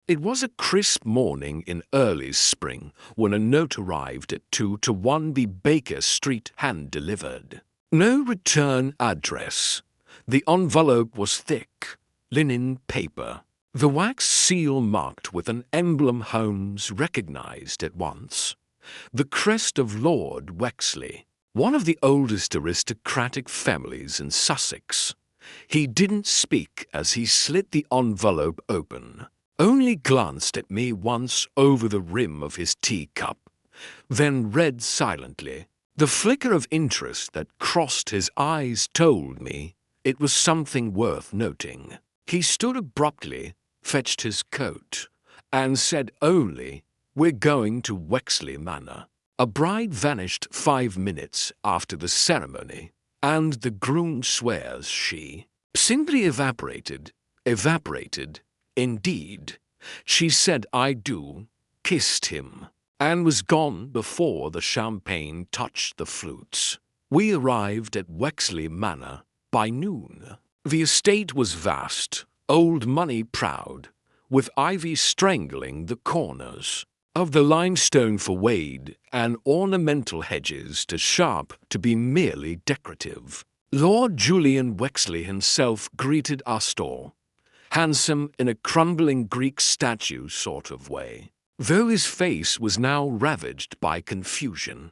It was a crisp morning in early spring when a note arrived at 2-1 Baker Street, hand-delivered. No return address. The envelope was thick, linen paper. The wax seal marked with an emblem Holmes recognized at once. The crest of Lord Wexley, one of the oldest aristocratic families in Sussex. He didn't speak as he slit the envelope open, only glanced at me once over the rim of his teacup, then read silently. The flicker of interest that crossed his eyes told me it was something worth noting. He stood abruptly, fetched his coat, and said only, "We're going to Wexley Manor." A bride vanished 5 minutes after the ceremony, and the groom swears she simply evaporated. Evaporated, indeed. She said "I do," kissed him, and was gone before the champagne touched the flutes. We arrived at Wexley Manor by noon. The estate was vast, old money proud, with ivy strangling the corners of the limestone for wade and ornamental hedges too sharp to be merely decorative. Lord Julian Wexley himself greeted us all, handsome in a crumbling Greek statue sort of way. Though his face was now ravaged by confusion,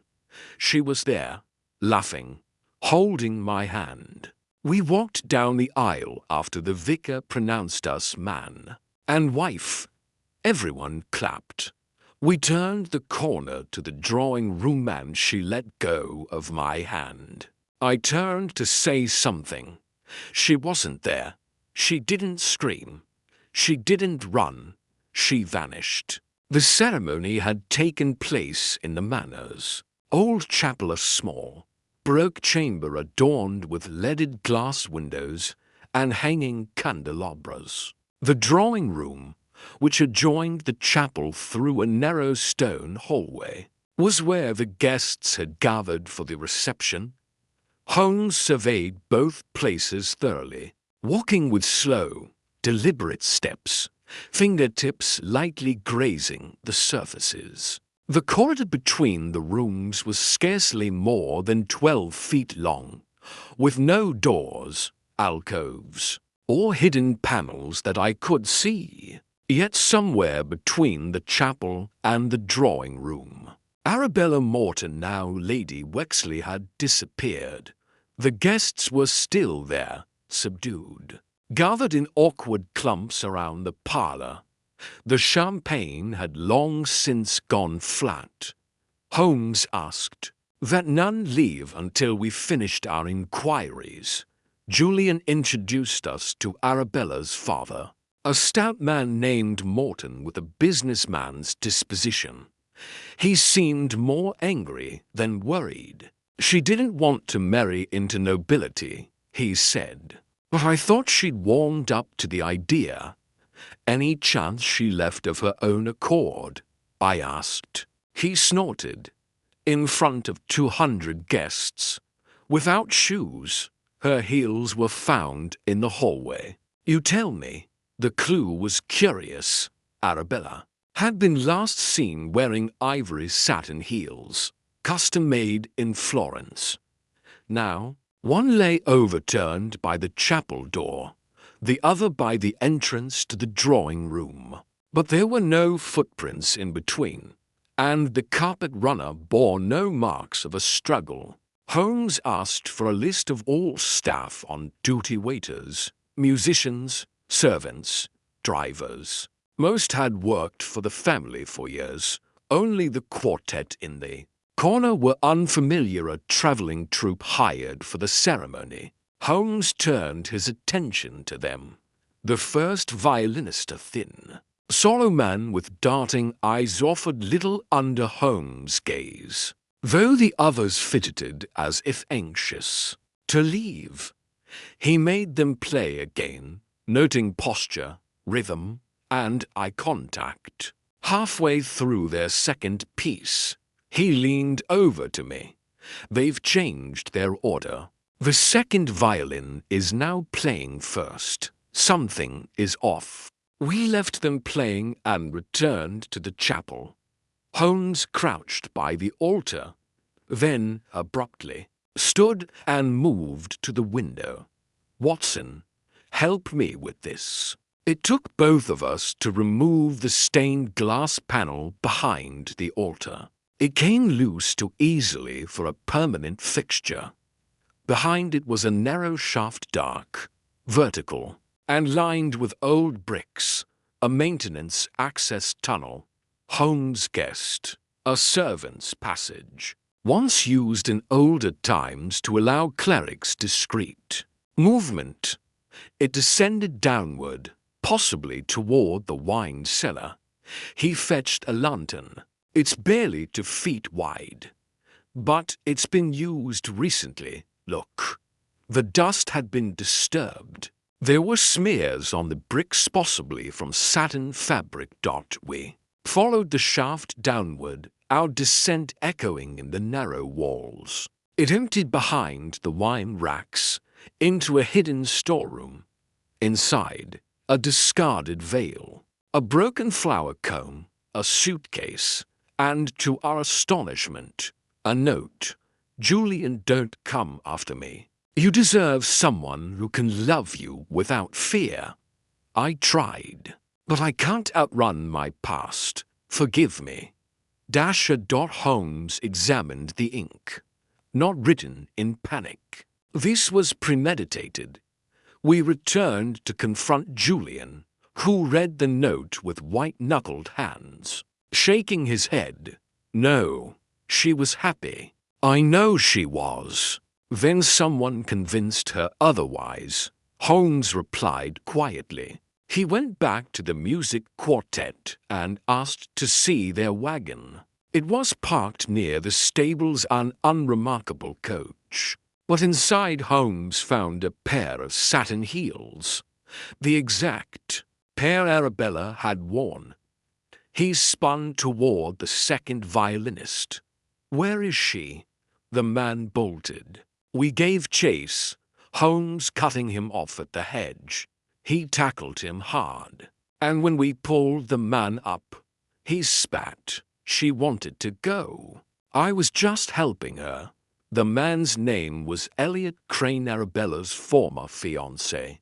she was there, laughing, holding my hand. We walked down the aisle after the vicar pronounced us man and wife. Everyone clapped. We turned the corner to the drawing room and she let go of my hand. I turned to say something. She wasn't there. She didn't scream. She didn't run. She vanished. The ceremony had taken place in the Manor's old chapel, a small, baroque chamber adorned with leaded glass windows and hanging candelabras. The drawing room, which adjoined the chapel through a narrow stone hallway, was where the guests had gathered for the reception. Holmes surveyed both places thoroughly, walking with slow, deliberate steps, fingertips lightly grazing the surfaces. The corridor between the rooms was scarcely more than 12 feet long, with no doors, alcoves, or hidden panels that I could see. Yet somewhere between the chapel and the drawing room, Arabella Morton, now Lady Wexley, had disappeared. The guests were still there, subdued, gathered in awkward clumps around the parlor. The champagne had long since gone flat. Holmes asked that none leave until we finished our inquiries. Julian introduced us to Arabella's father, a stout man named Morton with a businessman's disposition. He seemed more angry than worried. She didn't want to marry into nobility, he said, but I thought she'd warmed up to the idea. Any chance she left of her own accord? I asked. He snorted. In front of 200 guests, without shoes, her heels were found in the hallway. You tell me. The clue was curious. Arabella had been last seen wearing ivory satin heels, custom-made in Florence. Now, one lay overturned by the chapel door, the other by the entrance to the drawing room. But there were no footprints in between, and the carpet runner bore no marks of a struggle. Holmes asked for a list of all staff on duty: waiters, musicians, servants, drivers. Most had worked for the family for years. Only the quartet in the corner were unfamiliar, a traveling troupe hired for the ceremony. Holmes turned his attention to them. The first violinist, a thin, sallow man with darting eyes, offered little under Holmes' gaze, though the others fidgeted as if anxious to leave. He made them play again, noting posture, rhythm, and eye contact. Halfway through their second piece, he leaned over to me. They've changed their order. The second violin is now playing first. Something is off. We left them playing and returned to the chapel. Holmes crouched by the altar, then, abruptly, stood and moved to the window. "Watson, help me with this." It took both of us to remove the stained glass panel behind the altar. It came loose too easily for a permanent fixture. Behind it was a narrow shaft, dark, vertical, and lined with old bricks, a maintenance access tunnel. Holmes guessed, a servant's passage, once used in older times to allow clerics discreet movement. It descended downward, possibly toward the wine cellar. He fetched a lantern. It's barely 2 feet wide, but it's been used recently. Look, the dust had been disturbed. There were smears on the bricks, possibly from satin fabric. We followed the shaft downward, our descent echoing in the narrow walls. It emptied behind the wine racks into a hidden storeroom. Inside, a discarded veil, a broken flower comb, a suitcase, and, to our astonishment, a note. "Julian, don't come after me. You deserve someone who can love you without fear. I tried, but I can't outrun my past. Forgive me." Holmes examined the ink. Not written in panic. This was premeditated. We returned to confront Julian, who read the note with white-knuckled hands, shaking his head. No, she was happy. I know she was. Then someone convinced her otherwise, Holmes replied quietly. He went back to the music quartet and asked to see their wagon. It was parked near the stables, an unremarkable coach. But inside, Holmes found a pair of satin heels, the exact pair Arabella had worn. He spun toward the second violinist. "Where is she?" The man bolted. We gave chase, Holmes cutting him off at the hedge. He tackled him hard, and when we pulled the man up, he spat. She wanted to go. I was just helping her. The man's name was Elliot Crane, Arabella's former fiancé.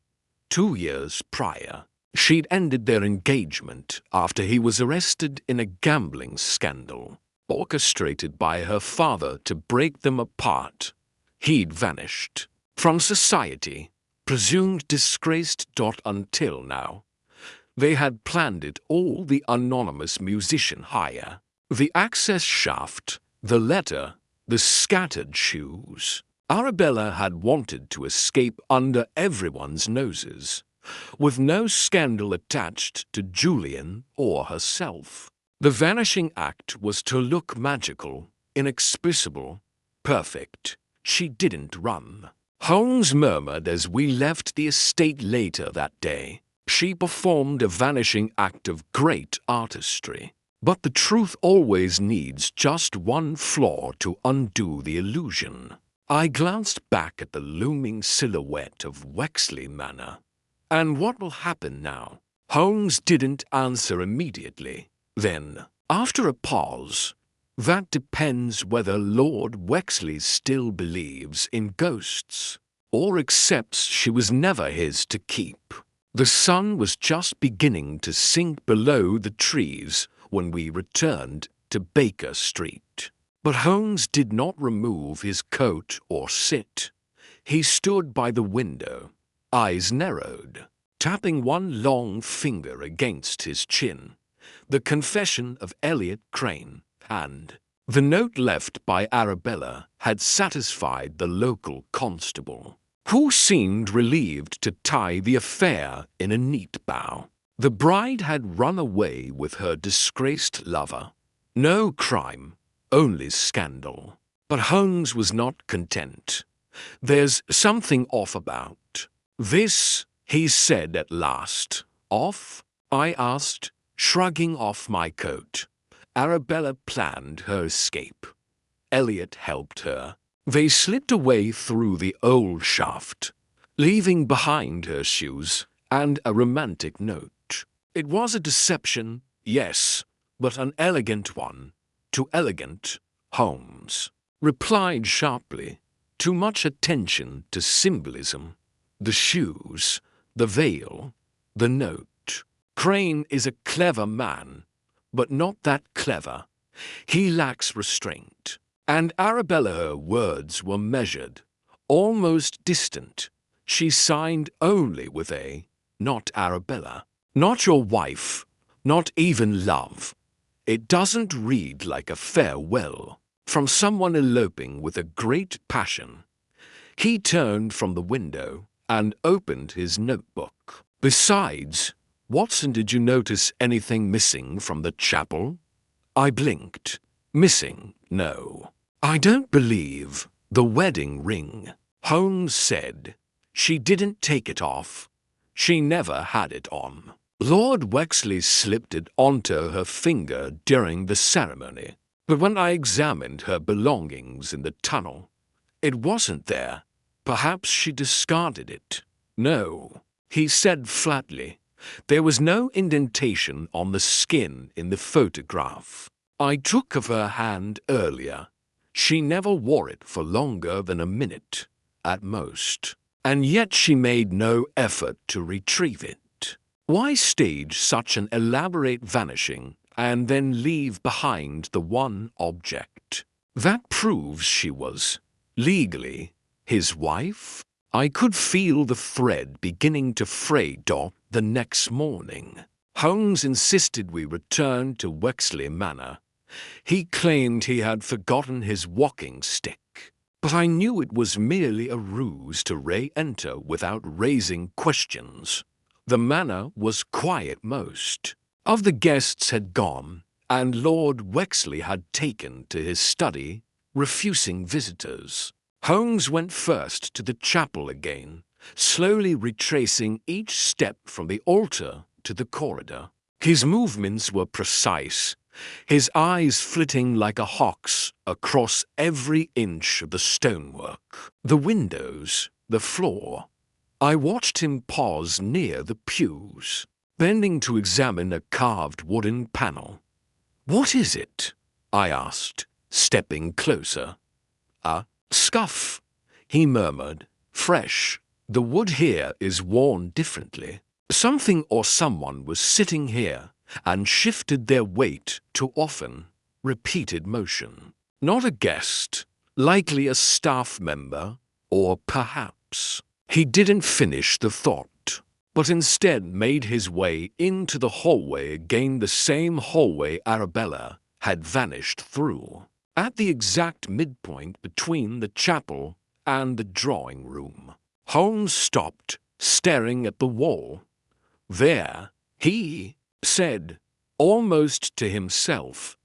2 years prior, she'd ended their engagement after he was arrested in a gambling scandal, orchestrated by her father to break them apart. He'd vanished from society, presumed disgraced. Until now, they had planned it all: the anonymous musician hire, the access shaft, the letter, the scattered shoes. Arabella had wanted to escape under everyone's noses, with no scandal attached to Julian or herself. The vanishing act was to look magical, inexpressible, perfect. She didn't run. Holmes murmured as we left the estate later that day. She performed a vanishing act of great artistry. But the truth always needs just one flaw to undo the illusion. I glanced back at the looming silhouette of Wexley Manor. "And what will happen now?" Holmes didn't answer immediately. Then, after a pause, "That depends whether Lord Wexley still believes in ghosts, or accepts she was never his to keep." The sun was just beginning to sink below the trees when we returned to Baker Street. But Holmes did not remove his coat or sit. He stood by the window, eyes narrowed, tapping one long finger against his chin. The confession of Elliot Crane and the note left by Arabella had satisfied the local constable, who seemed relieved to tie the affair in a neat bow. The bride had run away with her disgraced lover. No crime, only scandal. But Holmes was not content. "There's something off about this," he said at last. "Off?" I asked, shrugging off my coat. Arabella planned her escape. Elliot helped her. They slipped away through the old shaft, leaving behind her shoes and a romantic note. It was a deception, yes, but an elegant one. Too elegant, Holmes replied sharply. Too much attention to symbolism. The shoes, the veil, the note. Crane is a clever man, but not that clever. He lacks restraint. And Arabella's words were measured, almost distant. She signed only with a, not Arabella. Not your wife, not even love. It doesn't read like a farewell from someone eloping with a great passion. He turned from the window and opened his notebook. Besides, Watson, did you notice anything missing from the chapel? I blinked. Missing? No. I don't believe the wedding ring, Holmes said. She didn't take it off. She never had it on. Lord Wexley slipped it onto her finger during the ceremony, but when I examined her belongings in the tunnel, it wasn't there. Perhaps she discarded it. No, he said flatly. There was no indentation on the skin in the photograph. I took of her hand earlier. She never wore it for longer than a minute, at most, and yet she made no effort to retrieve it. Why stage such an elaborate vanishing and then leave behind the one object? That proves she was, legally, his wife. I could feel the thread beginning to fray. The next morning, Holmes insisted we return to Wexley Manor. He claimed he had forgotten his walking stick, but I knew it was merely a ruse to re-enter without raising questions. The manor was quiet. Most of the guests had gone, and Lord Wexley had taken to his study, refusing visitors. Holmes went first to the chapel again, slowly retracing each step from the altar to the corridor. His movements were precise, his eyes flitting like a hawk's across every inch of the stonework, the windows, the floor. I watched him pause near the pews, bending to examine a carved wooden panel. "What is it?" I asked, stepping closer. "A scuff," he murmured. "Fresh. The wood here is worn differently. Something or someone was sitting here and shifted their weight too often." Repeated motion. Not a guest, likely a staff member, or perhaps. He didn't finish the thought, but instead made his way into the hallway again, the same hallway Arabella had vanished through, at the exact midpoint between the chapel and the drawing room. Holmes stopped, staring at the wall. "There," he said, almost to himself.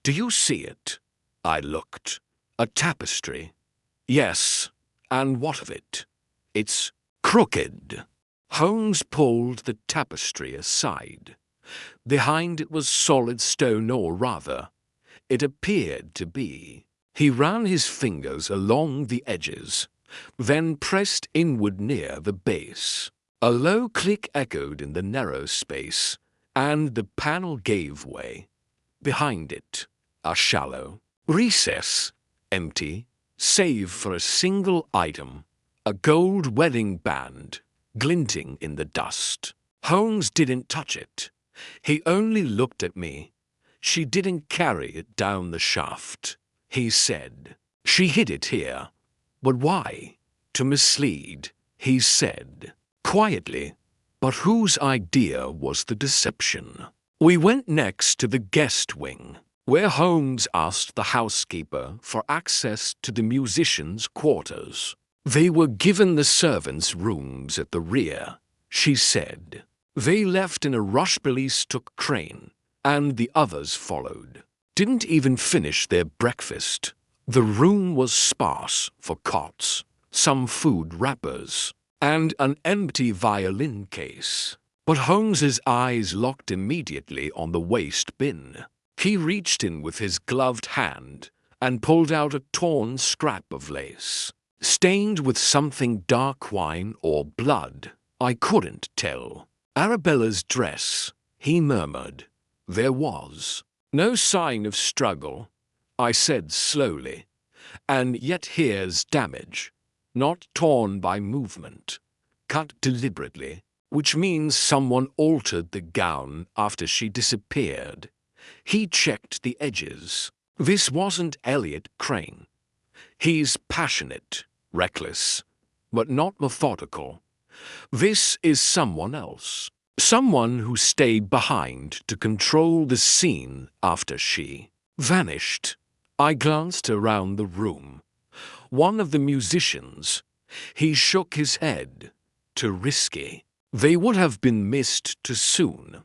"Do you see it?" I looked. "A tapestry." "Yes, and what of it?" "It's crooked." Holmes pulled the tapestry aside. Behind it was solid stone, or rather, it appeared to be. He ran his fingers along the edges, then pressed inward near the base. A low click echoed in the narrow space, and the panel gave way. Behind it, a shallow recess, empty, save for a single item. A gold wedding band, glinting in the dust. Holmes didn't touch it. He only looked at me. "She didn't carry it down the shaft," he said. "She hid it here." "But why?" "To mislead," he said, quietly. But whose idea was the deception? We went next to the guest wing, where Holmes asked the housekeeper for access to the musicians' quarters. "They were given the servants' rooms at the rear," she said. "They left in a rush. Police took Crane, and the others followed. Didn't even finish their breakfast. The room was sparse for cots, some food wrappers, and an empty violin case." But Holmes's eyes locked immediately on the waste bin. He reached in with his gloved hand and pulled out a torn scrap of lace, stained with something dark, wine or blood. I couldn't tell. Arabella's dress, he murmured. There was no sign of struggle, I said slowly. And yet here's damage, not torn by movement, cut deliberately, which means someone altered the gown after she disappeared. He checked the edges. This wasn't Elliot Crane. He's passionate, reckless, but not methodical. This is someone else. Someone who stayed behind to control the scene after she vanished. I glanced around the room. One of the musicians. He shook his head. Too risky. They would have been missed too soon.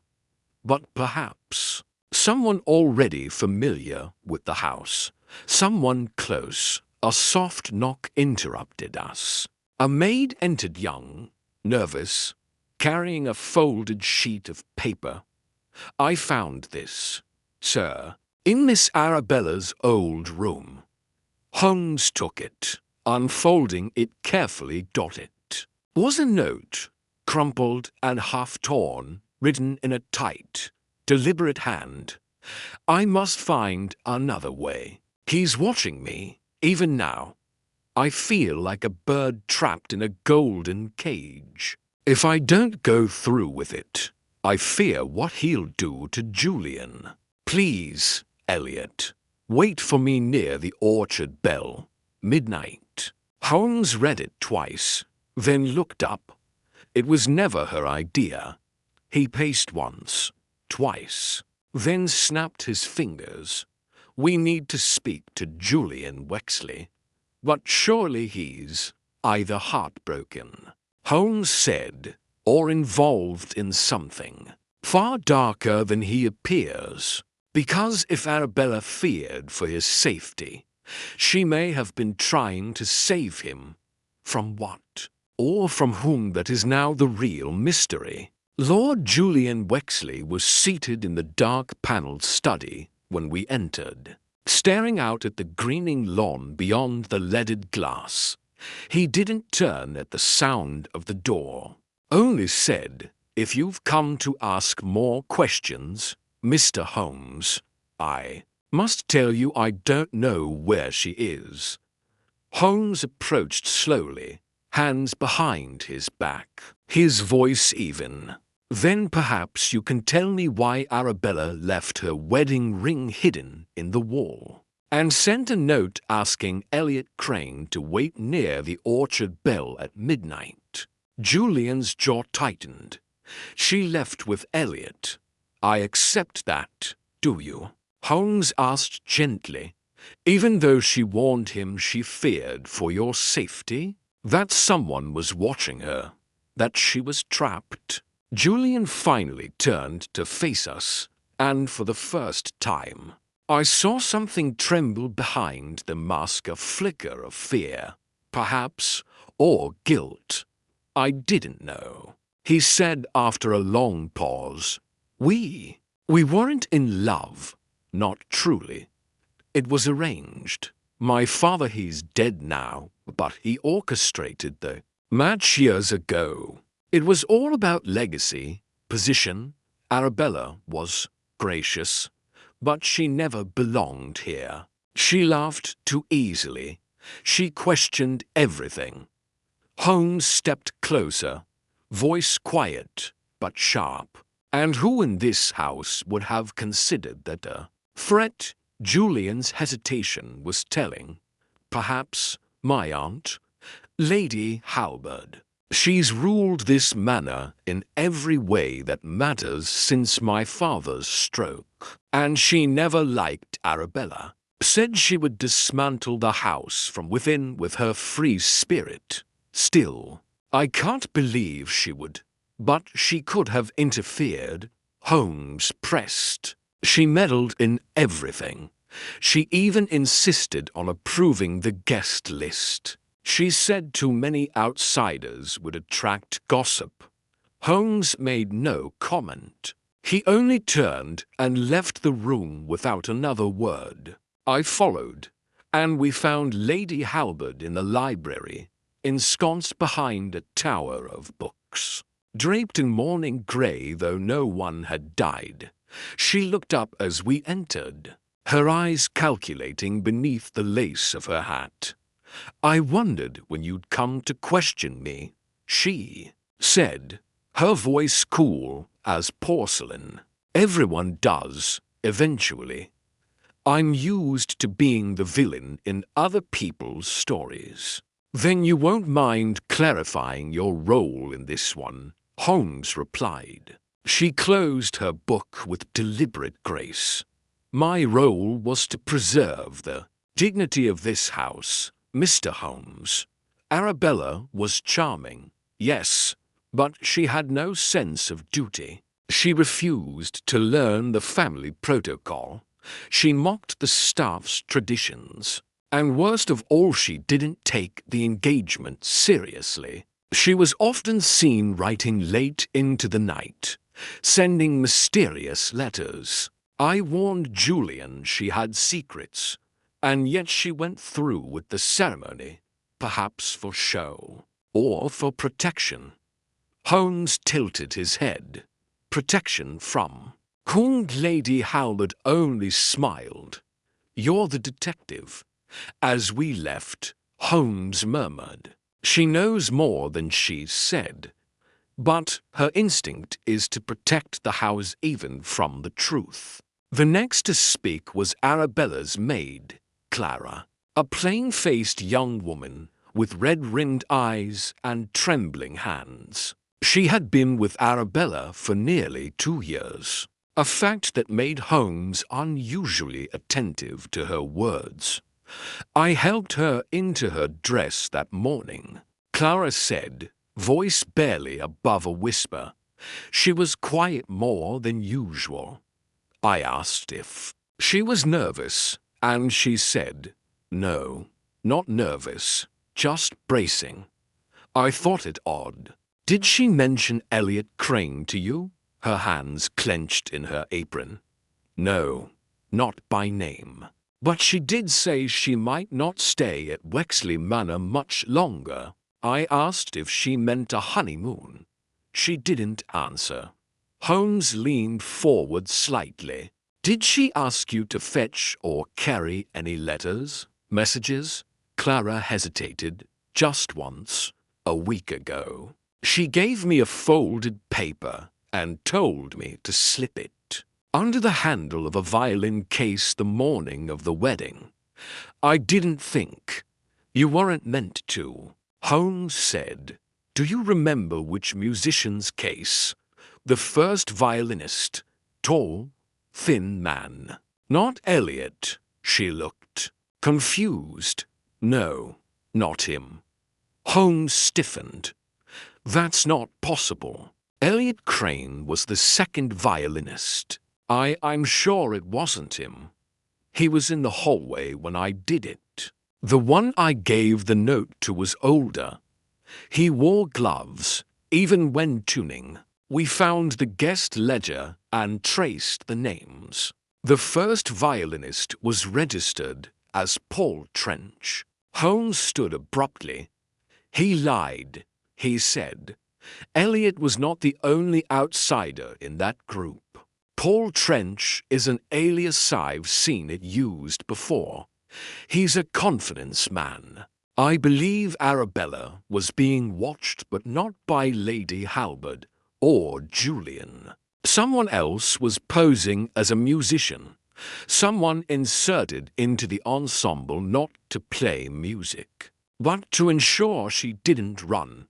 But perhaps someone already familiar with the house. Someone close. A soft knock interrupted us. A maid entered young, nervous, carrying a folded sheet of paper. I found this, sir, in Miss Arabella's old room. Holmes took it, unfolding it carefully dotted. Was a note, crumpled and half-torn, written in a tight, deliberate hand. I must find another way. He's watching me, even now. I feel like a bird trapped in a golden cage. If I don't go through with it, I fear what he'll do to Julian. Please, Elliot, wait for me near the orchard bell. Midnight. Holmes read it twice, then looked up. It was never her idea. He paced once, twice, then snapped his fingers. We need to speak to Julian Wexley. But surely he's either heartbroken, Holmes said, or involved in something far darker than he appears. Because if Arabella feared for his safety, she may have been trying to save him. From what? Or from whom? That is now the real mystery. Lord Julian Wexley was seated in the dark panelled study when we entered, staring out at the greening lawn beyond the leaded glass. He didn't turn at the sound of the door, only said, "If you've come to ask more questions, Mr. Holmes, I must tell you I don't know where she is." Holmes approached slowly, hands behind his back, his voice even. "Then perhaps you can tell me why Arabella left her wedding ring hidden in the wall, and sent a note asking Elliot Crane to wait near the orchard bell at midnight." Julian's jaw tightened. "She left with Elliot. I accept that, do you?" Holmes asked gently. "Even though she warned him she feared for your safety? That someone was watching her? That she was trapped?" Julian finally turned to face us, and for the first time, I saw something tremble behind the mask, a flicker of fear, perhaps, or guilt. "I didn't know," he said after a long pause. We weren't in love, not truly. It was arranged. My father, he's dead now, but he orchestrated the match years ago. It was all about legacy, position. Arabella was gracious, but she never belonged here. She laughed too easily. She questioned everything. Holmes stepped closer, voice quiet but sharp. "And who in this house would have considered that a threat?" Julian's hesitation was telling. "Perhaps my aunt, Lady Halberd. She's ruled this manor in every way that matters since my father's stroke. And she never liked Arabella. Said she would dismantle the house from within with her free spirit. Still, I can't believe she would. But she could have interfered." Holmes pressed. "She meddled in everything. She even insisted on approving the guest list. She said too many outsiders would attract gossip." Holmes made no comment. He only turned and left the room without another word. I followed, and we found Lady Halberd in the library, ensconced behind a tower of books. draped in mourning grey though no one had died. She looked up as we entered, her eyes calculating beneath the lace of her hat. "I wondered when you'd come to question me," she said, her voice cool as porcelain. "Everyone does, eventually. I'm used to being the villain in other people's stories." "Then you won't mind clarifying your role in this one," Holmes replied. She closed her book with deliberate grace. "My role was to preserve the dignity of this house, Mr. Holmes. Arabella was charming, yes, but she had no sense of duty. She refused to learn the family protocol. She mocked the staff's traditions. And worst of all, she didn't take the engagement seriously. She was often seen writing late into the night, sending mysterious letters. I warned Julian she had secrets, and yet she went through with the ceremony, perhaps for show, or for protection." Holmes tilted his head. "Protection from?" Old Lady Halbert only smiled. "You're the detective." As we left, Holmes murmured, "She knows more than she's said, but her instinct is to protect the house even from the truth." The next to speak was Arabella's maid, Clara, a plain-faced young woman with red-rimmed eyes and trembling hands. She had been with Arabella for nearly 2 years, a fact that made Holmes unusually attentive to her words. "I helped her into her dress that morning," Clara said, voice barely above a whisper. "She was quiet more than usual. I asked if she was nervous, and she said, 'No, not nervous, just bracing.' I thought it odd. Did she mention Elliot Crane to you?" Her hands clenched in her apron. "No, not by name. But she did say she might not stay at Wexley Manor much longer. I asked if she meant a honeymoon. She didn't answer." Holmes leaned forward slightly. "Did she ask you to fetch or carry any letters, messages?" Clara hesitated. "Just once, a week ago. She gave me a folded paper and told me to slip it under the handle of a violin case the morning of the wedding. I didn't think. You weren't meant to." Holmes said, "Do you remember which musician's case? The first violinist, tall, thin man." "Not Elliot." She looked confused. "No, not him." Holmes stiffened. "That's not possible. Elliot Crane was the second violinist. I'm sure it wasn't him. He was in the hallway when I did it. The one I gave the note to was older. He wore gloves, even when tuning. We found the guest ledger and traced the names. The first violinist was registered as Paul Trench." Holmes stood abruptly. "He lied," he said. "Elliot was not the only outsider in that group. Paul Trench is an alias I've seen it used before. He's a confidence man. I believe Arabella was being watched, but not by Lady Halbert or Julian. Someone else was posing as a musician, someone inserted into the ensemble not to play music, but to ensure she didn't run.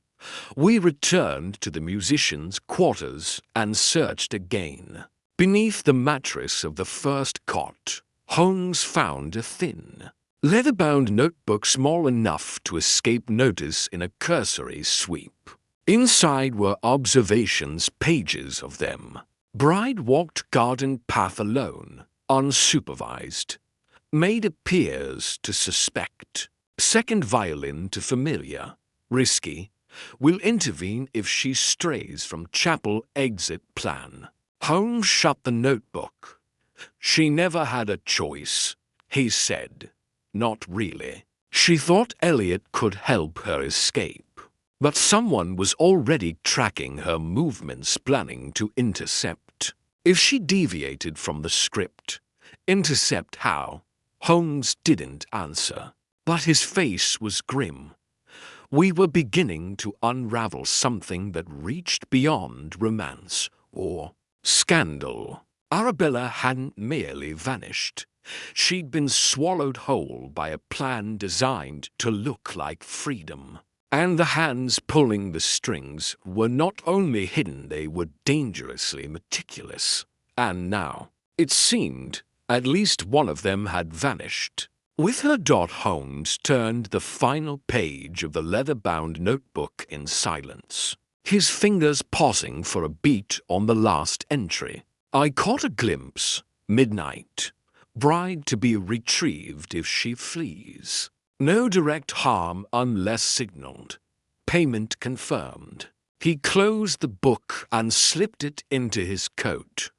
We returned to the musician's quarters and searched again. Beneath the mattress of the first cot, Holmes found a thin, leather-bound notebook small enough to escape notice in a cursory sweep. Inside were observations, pages of them. Bride walked garden path alone, unsupervised. Maid appears to suspect. Second violin to familiar. Risky. Will intervene if she strays from chapel exit plan. Holmes shut the notebook. She never had a choice, he said. Not really. She thought Elliot could help her escape. But someone was already tracking her movements, planning to intercept. If she deviated from the script, intercept how? Holmes didn't answer, but his face was grim. We were beginning to unravel something that reached beyond romance or scandal. Arabella hadn't merely vanished. She'd been swallowed whole by a plan designed to look like freedom. And the hands pulling the strings were not only hidden, they were dangerously meticulous. And now, it seemed, at least one of them had vanished. With her dot, Holmes turned the final page of the leather-bound notebook in silence, his fingers pausing for a beat on the last entry. I caught a glimpse, midnight, bride to be retrieved if she flees. No direct harm unless signaled. Payment confirmed. He closed the book and slipped it into his coat.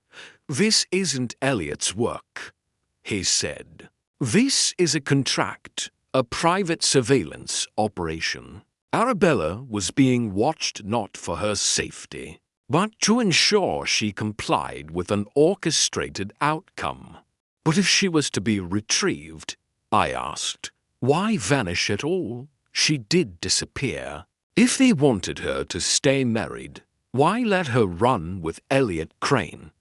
This isn't Elliot's work, he said. This is a contract, a private surveillance operation. Arabella was being watched not for her safety, but to ensure she complied with an orchestrated outcome. But if she was to be retrieved, I asked, why vanish at all? She did disappear. If they wanted her to stay married, why let her run with Elliot Crane?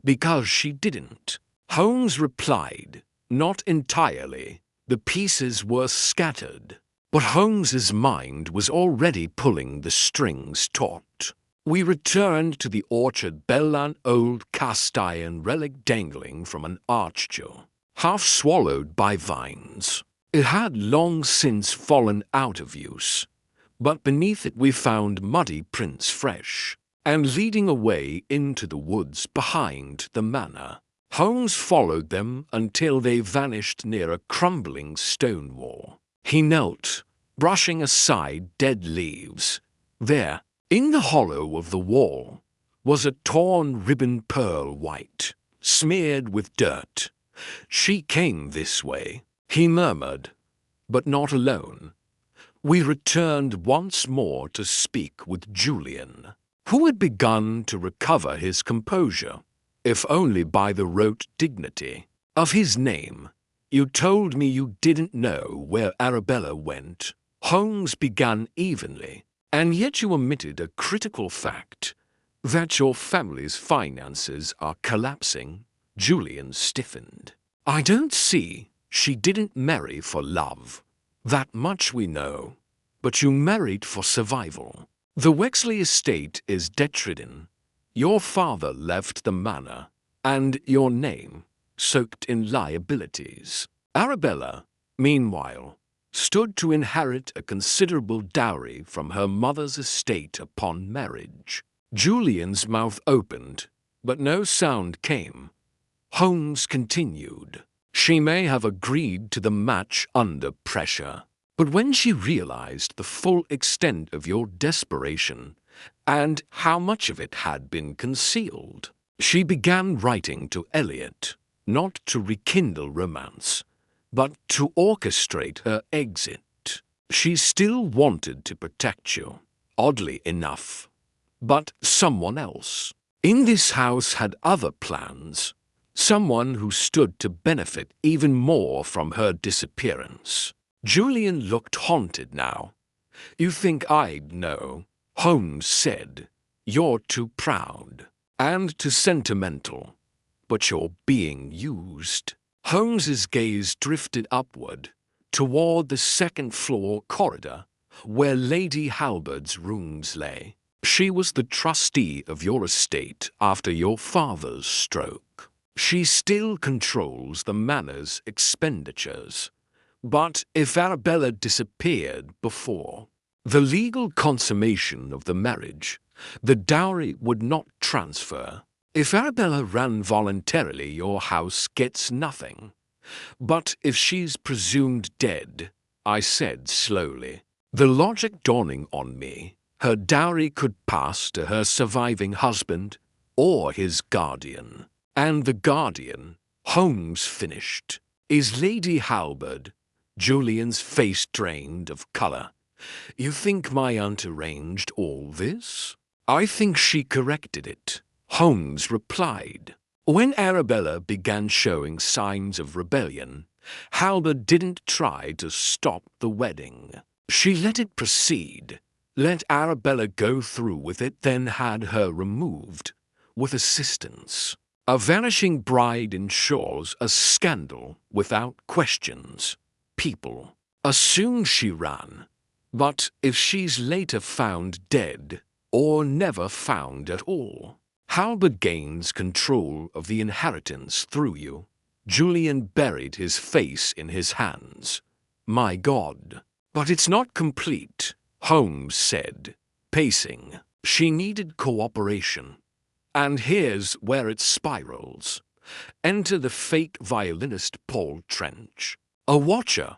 Because she didn't. Holmes replied, not entirely. The pieces were scattered. But Holmes's mind was already pulling the strings taut. We returned to the orchard, an old cast-iron relic dangling from an archjewel, half swallowed by vines. It had long since fallen out of use, but beneath it we found muddy prints, fresh and leading away into the woods behind the manor. Holmes followed them until they vanished near a crumbling stone wall. He knelt, brushing aside dead leaves. There, in the hollow of the wall, was a torn ribbon, pearl white, smeared with dirt. She came this way, he murmured, but not alone. We returned once more to speak with Julian, who had begun to recover his composure, if only by the rote dignity of his name. You told me you didn't know where Arabella went. Holmes began evenly, and yet you omitted a critical fact, that your family's finances are collapsing. Julian stiffened. I don't see. She didn't marry for love. That much we know. But you married for survival. The Wexley estate is debt-ridden. Your father left the manor, and your name soaked in liabilities. Arabella, meanwhile, stood to inherit a considerable dowry from her mother's estate upon marriage. Julian's mouth opened, but no sound came. Holmes continued. She may have agreed to the match under pressure, but when she realized the full extent of your desperation and how much of it had been concealed, she began writing to Elliot, not to rekindle romance, but to orchestrate her exit. She still wanted to protect you, oddly enough, but someone else in this house had other plans, someone who stood to benefit even more from her disappearance. Julian looked haunted now. You think I'd know? Holmes said. You're too proud and too sentimental, but you're being used. Holmes's gaze drifted upward, toward the second-floor corridor, where Lady Halbert's rooms lay. She was the trustee of your estate after your father's stroke. She still controls the manor's expenditures. But if Arabella disappeared before the legal consummation of the marriage, the dowry would not transfer. If Arabella ran voluntarily, your house gets nothing. But if she's presumed dead, I said slowly, the logic dawning on me, her dowry could pass to her surviving husband or his guardian. And the guardian, Holmes finished, is Lady Halbert. Julian's face drained of color. You think my aunt arranged all this? I think she corrected it, Holmes replied. When Arabella began showing signs of rebellion, Halbert didn't try to stop the wedding. She let it proceed, let Arabella go through with it, then had her removed, with assistance. A vanishing bride ensures a scandal without questions. People assume she ran, but if she's later found dead, or never found at all, Halbert gains control of the inheritance through you. Julian buried his face in his hands. My God. But it's not complete, Holmes said, pacing. She needed cooperation. And here's where it spirals. Enter the fake violinist Paul Trench, a watcher,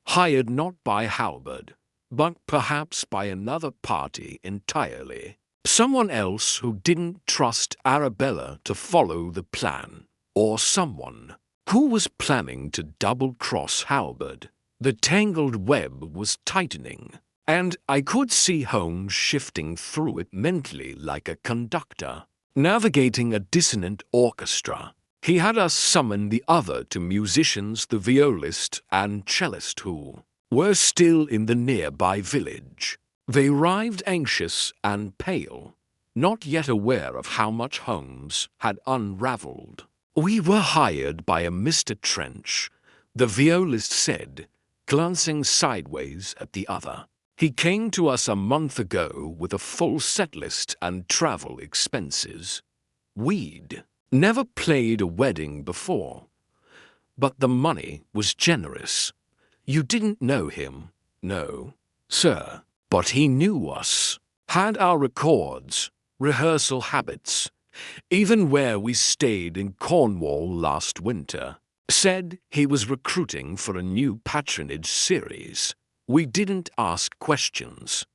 hired not by Halbert, but perhaps by another party entirely. Someone else who didn't trust Arabella to follow the plan, or someone who was planning to double-cross Halbert. The tangled web was tightening, and I could see Holmes shifting through it mentally like a conductor, navigating a dissonant orchestra. He had us summon the other two musicians, the violist and cellist, who were still in the nearby village. They arrived anxious and pale, not yet aware of how much Holmes had unraveled. We were hired by a Mr. Trench, the violist said, glancing sideways at the other. He came to us a month ago with a full set list and travel expenses. We'd never played a wedding before, but the money was generous. You didn't know him, no, sir, but he knew us, had our records, rehearsal habits, even where we stayed in Cornwall last winter. Said he was recruiting for a new patronage series. We didn't ask questions.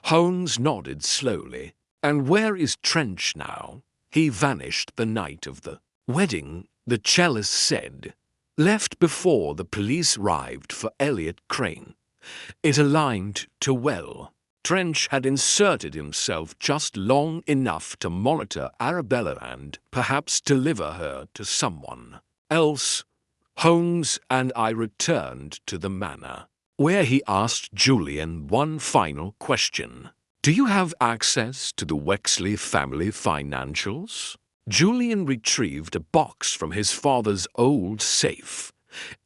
Holmes nodded slowly. And where is Trench now? He vanished the night of the wedding, the cellist said. Left before the police arrived for Elliot Crane. It aligned too well. Trench had inserted himself just long enough to monitor Arabella and perhaps deliver her to someone else. Holmes and I returned to the manor, where he asked Julian one final question. Do you have access to the Wexley family financials? Julian retrieved a box from his father's old safe.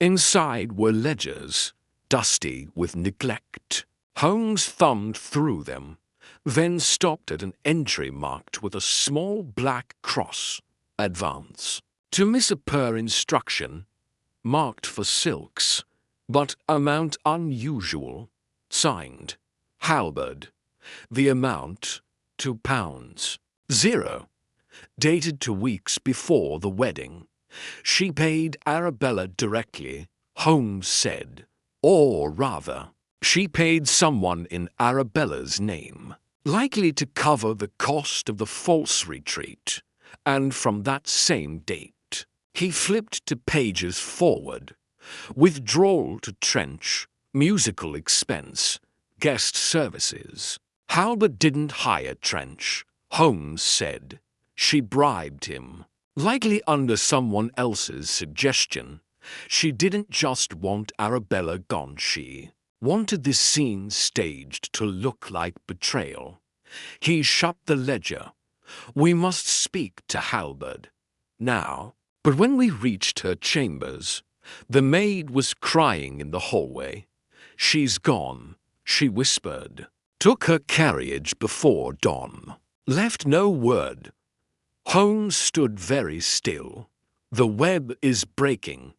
Inside were ledgers, dusty with neglect. Holmes thumbed through them, then stopped at an entry marked with a small black cross. Advance. To miss a per instruction, marked for silks, but amount unusual, signed, Halbert. The amount, £2. 0. Dated 2 weeks before the wedding. She paid Arabella directly, Holmes said. Or rather, she paid someone in Arabella's name, likely to cover the cost of the false retreat, and from that same date. He flipped to pages forward. Withdrawal to Trench, musical expense, guest services. Halbert didn't hire Trench, Holmes said. She bribed him, likely under someone else's suggestion. She didn't just want Arabella gone, she wanted this scene staged to look like betrayal. He shut the ledger. We must speak to Halbert now. But when we reached her chambers, the maid was crying in the hallway. She's gone, she whispered. Took her carriage before dawn. Left no word. Holmes stood very still. The web is breaking,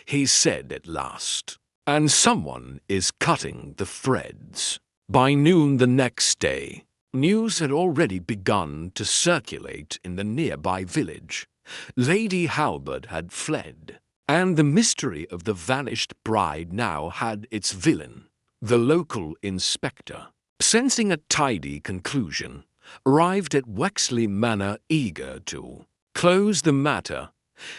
he said at last, and someone is cutting the threads. By noon the next day, news had already begun to circulate in the nearby village. Lady Halbert had fled, and the mystery of the vanished bride now had its villain, the local inspector. Sensing a tidy conclusion, arrived at Wexley Manor eager to close the matter.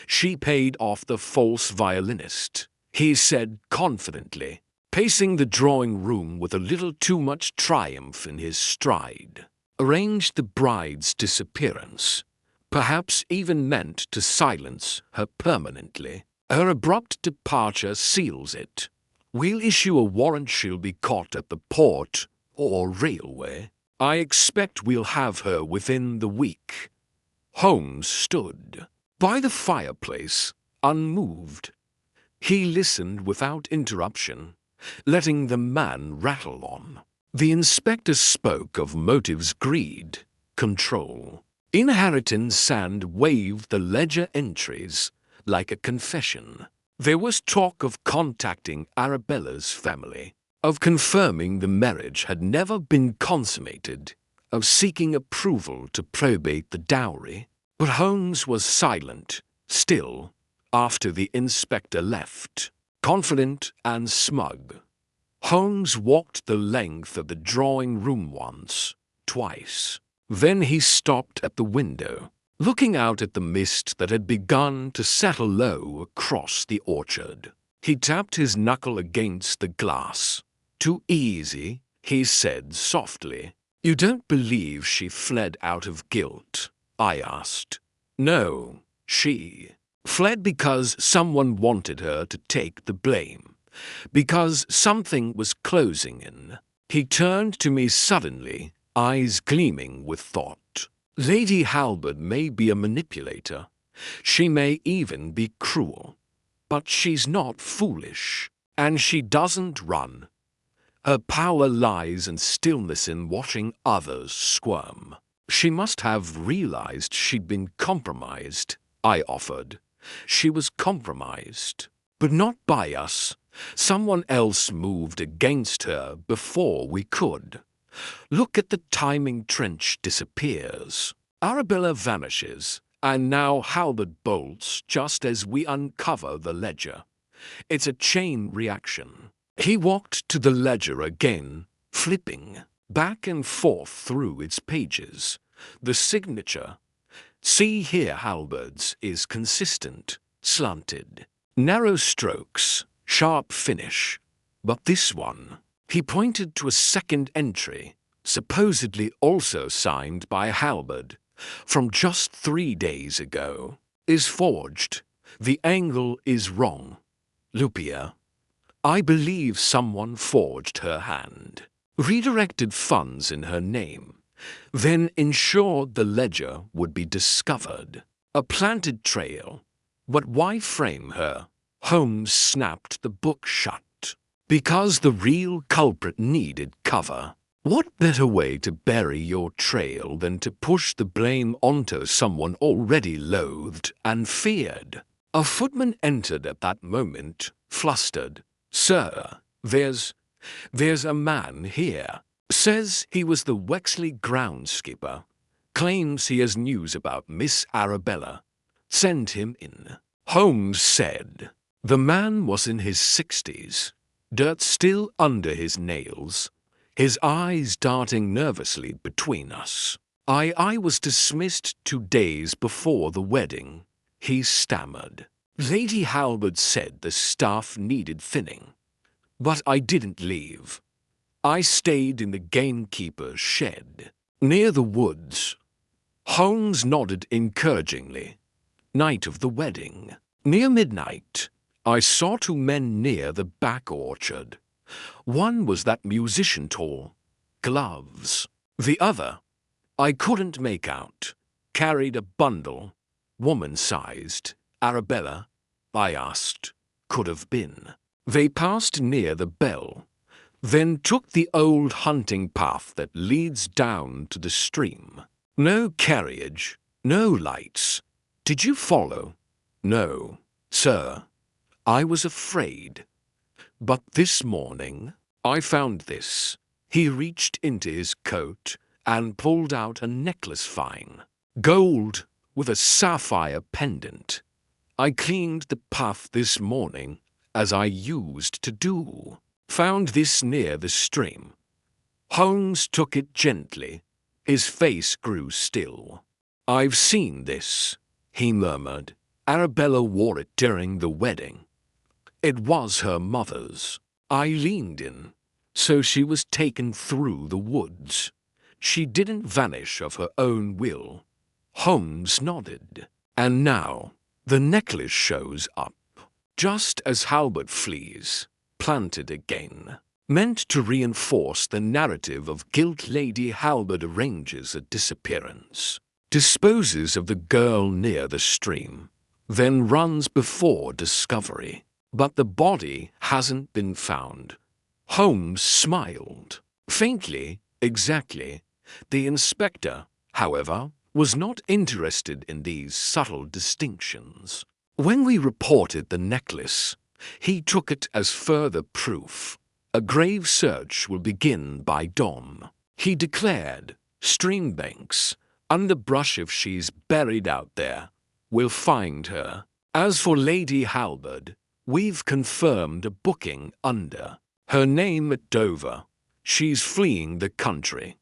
She paid off the false violinist, he said confidently. pacing the drawing room with a little too much triumph in his stride, arranged the bride's disappearance, perhaps even meant to silence her permanently. Her abrupt departure seals it. We'll issue a warrant she'll be caught at the port or railway. I expect we'll have her within the week. Holmes stood by the fireplace, unmoved. He listened without interruption, letting the man rattle on. The inspector spoke of motives: greed, control. Inheritance Sand waved the ledger entries like a confession. There was talk of contacting Arabella's family, of confirming the marriage had never been consummated, of seeking approval to probate the dowry. But Holmes was silent, still, after the inspector left, confident and smug. Holmes walked the length of the drawing room once, twice. Then he stopped at the window, looking out at the mist that had begun to settle low across the orchard. He tapped his knuckle against the glass. "Too easy," he said softly. "You don't believe she fled out of guilt?" I asked. "No, she fled because someone wanted her to take the blame, because something was closing in." He turned to me suddenly, eyes gleaming with thought. "Lady Halbert may be a manipulator. She may even be cruel. But she's not foolish, and she doesn't run. Her power lies in stillness, in watching others squirm. She must have realized she'd been compromised," I offered. "She was compromised, but not by us. Someone else moved against her before we could. Look at the timing. Trench disappears. Arabella vanishes, and now Halbert bolts just as we uncover the ledger. It's a chain reaction." He walked to the ledger again, flipping back and forth through its pages. The signature, "See here Halbert's," is consistent, slanted. Narrow strokes, sharp finish. But this one, he pointed to a second entry, supposedly also signed by Halbert, from just 3 days ago, is forged. The angle is wrong. Lupia, I believe someone forged her hand, redirected funds in her name, then ensured the ledger would be discovered. A planted trail. But why frame her? Holmes snapped the book shut. Because the real culprit needed cover. What better way to bury your trail than to push the blame onto someone already loathed and feared? A footman entered at that moment, flustered. "Sir, there's a man here. Says he was the Wexley groundskeeper. Claims he has news about Miss Arabella. Send him in." Holmes said. The man was in his 60s, dirt still under his nails, his eyes darting nervously between us. I was dismissed 2 days before the wedding," he stammered. "Lady Halbert said the staff needed thinning. But I didn't leave. I stayed in the gamekeeper's shed, near the woods." Holmes nodded encouragingly. "Night of the wedding. Near midnight, I saw 2 men near the back orchard. One was that musician, tall, gloves. The other, I couldn't make out, carried a bundle, woman-sized. Arabella, I asked, could have been. They passed near the bell, then took the old hunting path that leads down to the stream. No carriage, no lights. Did you follow?" "No, sir. I was afraid. But this morning, I found this." He reached into his coat and pulled out a necklace, fine gold with a sapphire pendant. "I cleaned the path this morning, as I used to do. Found this near the stream." Holmes took it gently. His face grew still. "I've seen this," he murmured. "Arabella wore it during the wedding. It was her mother's." I leaned in. So she was taken through the woods. She didn't vanish of her own will. Holmes nodded. And now the necklace shows up, just as Halbert flees, planted again, meant to reinforce the narrative of guilt. Lady Halbert arranges a disappearance, disposes of the girl near the stream, then runs before discovery. But the body hasn't been found. Holmes smiled. Faintly, exactly. The inspector, however, was not interested in these subtle distinctions. When we reported the necklace, he took it as further proof. A grave search will begin by dawn. He declared, stream banks, underbrush if she's buried out there. We'll find her. As for Lady Halbert, we've confirmed a booking under her name at Dover. She's fleeing the country.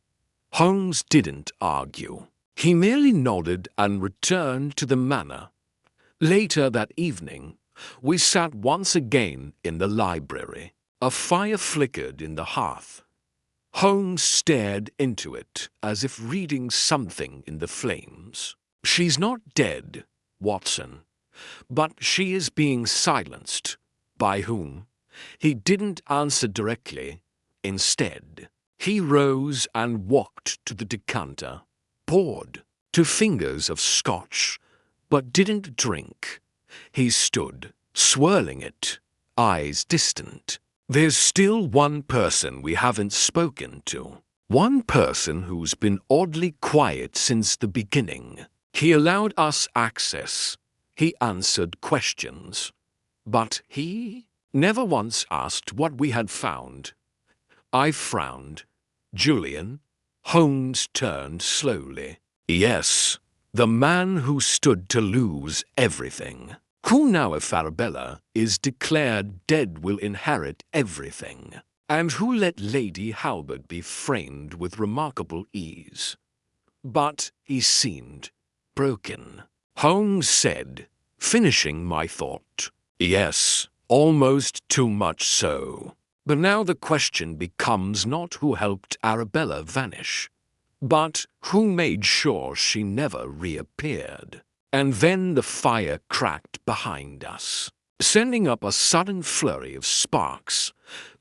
Holmes didn't argue. He merely nodded and returned to the manor. Later that evening, we sat once again in the library. A fire flickered in the hearth. Holmes stared into it as if reading something in the flames. She's not dead, Watson, but she is being silenced. By whom? He didn't answer directly. Instead, he rose and walked to the decanter, poured 2 fingers of scotch, but didn't drink. He stood, swirling it, eyes distant. There's still one person we haven't spoken to. One person who's been oddly quiet since the beginning. He allowed us access. He answered questions. But he never once asked what we had found. I frowned. Julian? Holmes turned slowly. Yes, the man who stood to lose everything. Who now, if Arabella is declared dead, will inherit everything, and who let Lady Halbert be framed with remarkable ease. But he seemed broken. Holmes said, finishing my thought. Yes, almost too much so. But now the question becomes not who helped Arabella vanish, but who made sure she never reappeared. And then the fire cracked behind us, sending up a sudden flurry of sparks,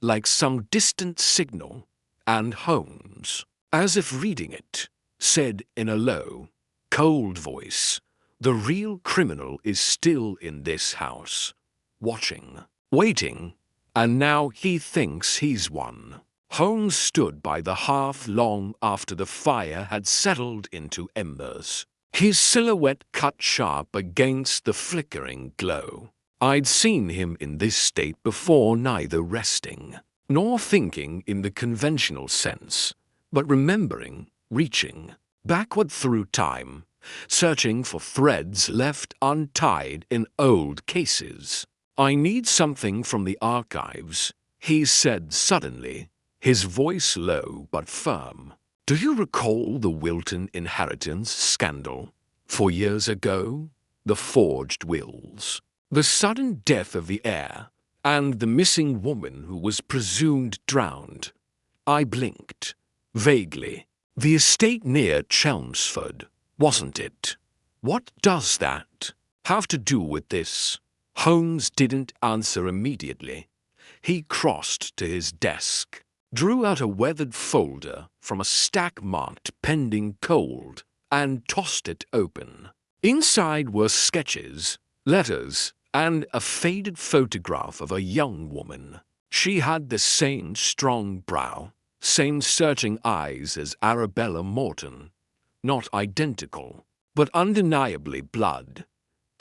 like some distant signal, and Holmes, as if reading it, said in a low, cold voice, "The real criminal is still in this house, watching, waiting, and now he thinks he's won." Holmes stood by the hearth long after the fire had settled into embers, his silhouette cut sharp against the flickering glow. I'd seen him in this state before, neither resting nor thinking in the conventional sense, but remembering, reaching backward through time, searching for threads left untied in old cases. "I need something from the archives," he said suddenly, his voice low but firm. "Do you recall the Wilton inheritance scandal? 4 years ago? The forged wills, the sudden death of the heir, and the missing woman who was presumed drowned." I blinked. Vaguely. "The estate near Chelmsford, wasn't it? What does that have to do with this?" Holmes didn't answer immediately. He crossed to his desk, drew out a weathered folder from a stack marked "Pending Cold," and tossed it open. Inside were sketches, letters, and a faded photograph of a young woman. She had the same strong brow, same searching eyes as Arabella Morton. Not identical, but undeniably blood.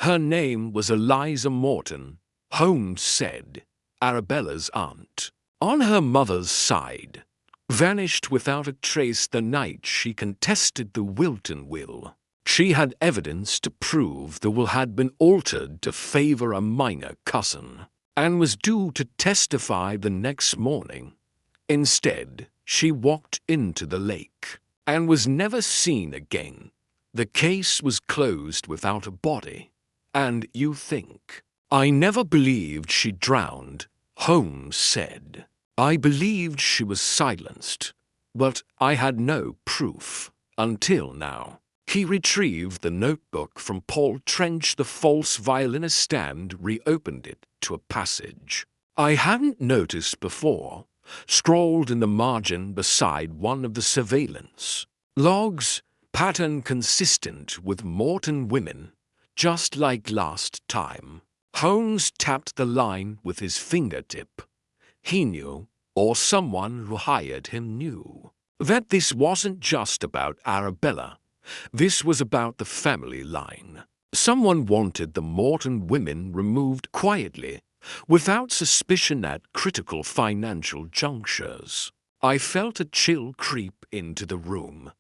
Her name was Eliza Morton, Holmes said, Arabella's aunt. On her mother's side, vanished without a trace the night she contested the Wilton will. She had evidence to prove the will had been altered to favor a minor cousin, and was due to testify the next morning. Instead, she walked into the lake, and was never seen again. The case was closed without a body. And you think, I never believed she drowned Holmes said. I believed she was silenced, but I had no proof until now. He retrieved the notebook from Paul Trench, the false violinist, and reopened it to a passage I hadn't noticed before, scrawled in the margin beside one of the surveillance logs, pattern consistent with Morton women, just like last time. Holmes tapped the line with his fingertip. He knew, or someone who hired him knew, that this wasn't just about Arabella. This was about the family line. Someone wanted the Morton women removed quietly, without suspicion at critical financial junctures. I felt a chill creep into the room.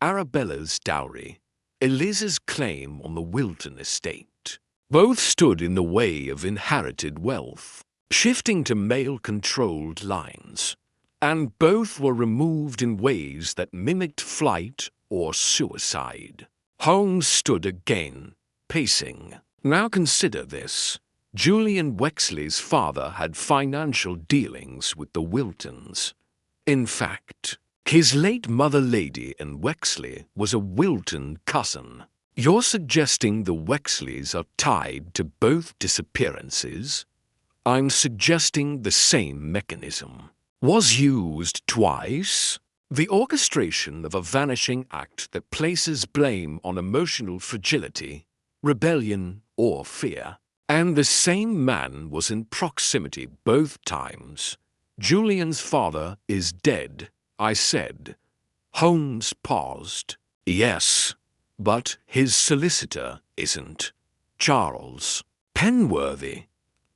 Arabella's dowry, Eliza's claim on the Wilton estate, both stood in the way of inherited wealth, shifting to male-controlled lines, and both were removed in ways that mimicked flight or suicide. Holmes stood again, pacing. Now consider this. Julian Wexley's father had financial dealings with the Wiltons. In fact, his late mother Lady and Wexley was a Wilton cousin. You're suggesting the Wexleys are tied to both disappearances? I'm suggesting the same mechanism was used twice. The orchestration of a vanishing act that places blame on emotional fragility, rebellion, or fear. And the same man was in proximity both times. Julian's father is dead, I said. Holmes paused. Yes, but his solicitor isn't. Charles Penworthy.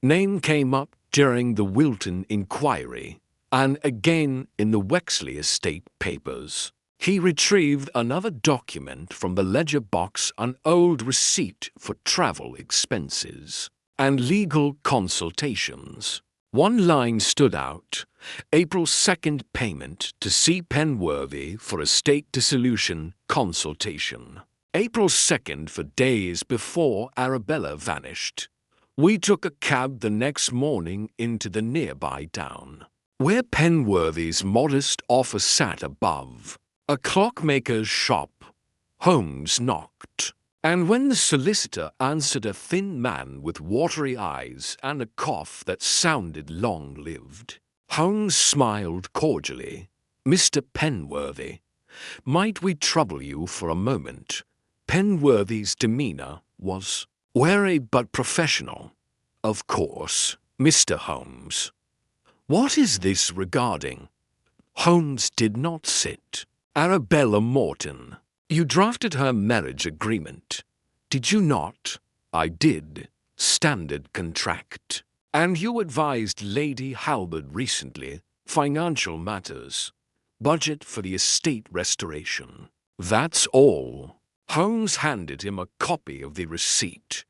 Name came up during the Wilton inquiry, and again in the Wexley estate papers. He retrieved another document from the ledger box, an old receipt for travel expenses and legal consultations. One line stood out: April 2nd payment to C. Penworthy for estate dissolution consultation. April 2nd for days before Arabella vanished. We took a cab the next morning into the nearby town, where Penworthy's modest office sat above a clockmaker's shop. Holmes knocked, and when the solicitor answered, a thin man with watery eyes and a cough that sounded long-lived. Holmes smiled cordially. Mr. Penworthy, might we trouble you for a moment? Penworthy's demeanor was wary but professional. Of course, Mr. Holmes. What is this regarding? Holmes did not sit. Arabella Morton. You drafted her marriage agreement, did you not? I did. Standard contract. And you advised Lady Halberd recently, financial matters, budget for the estate restoration. That's all. Holmes handed him a copy of the receipt.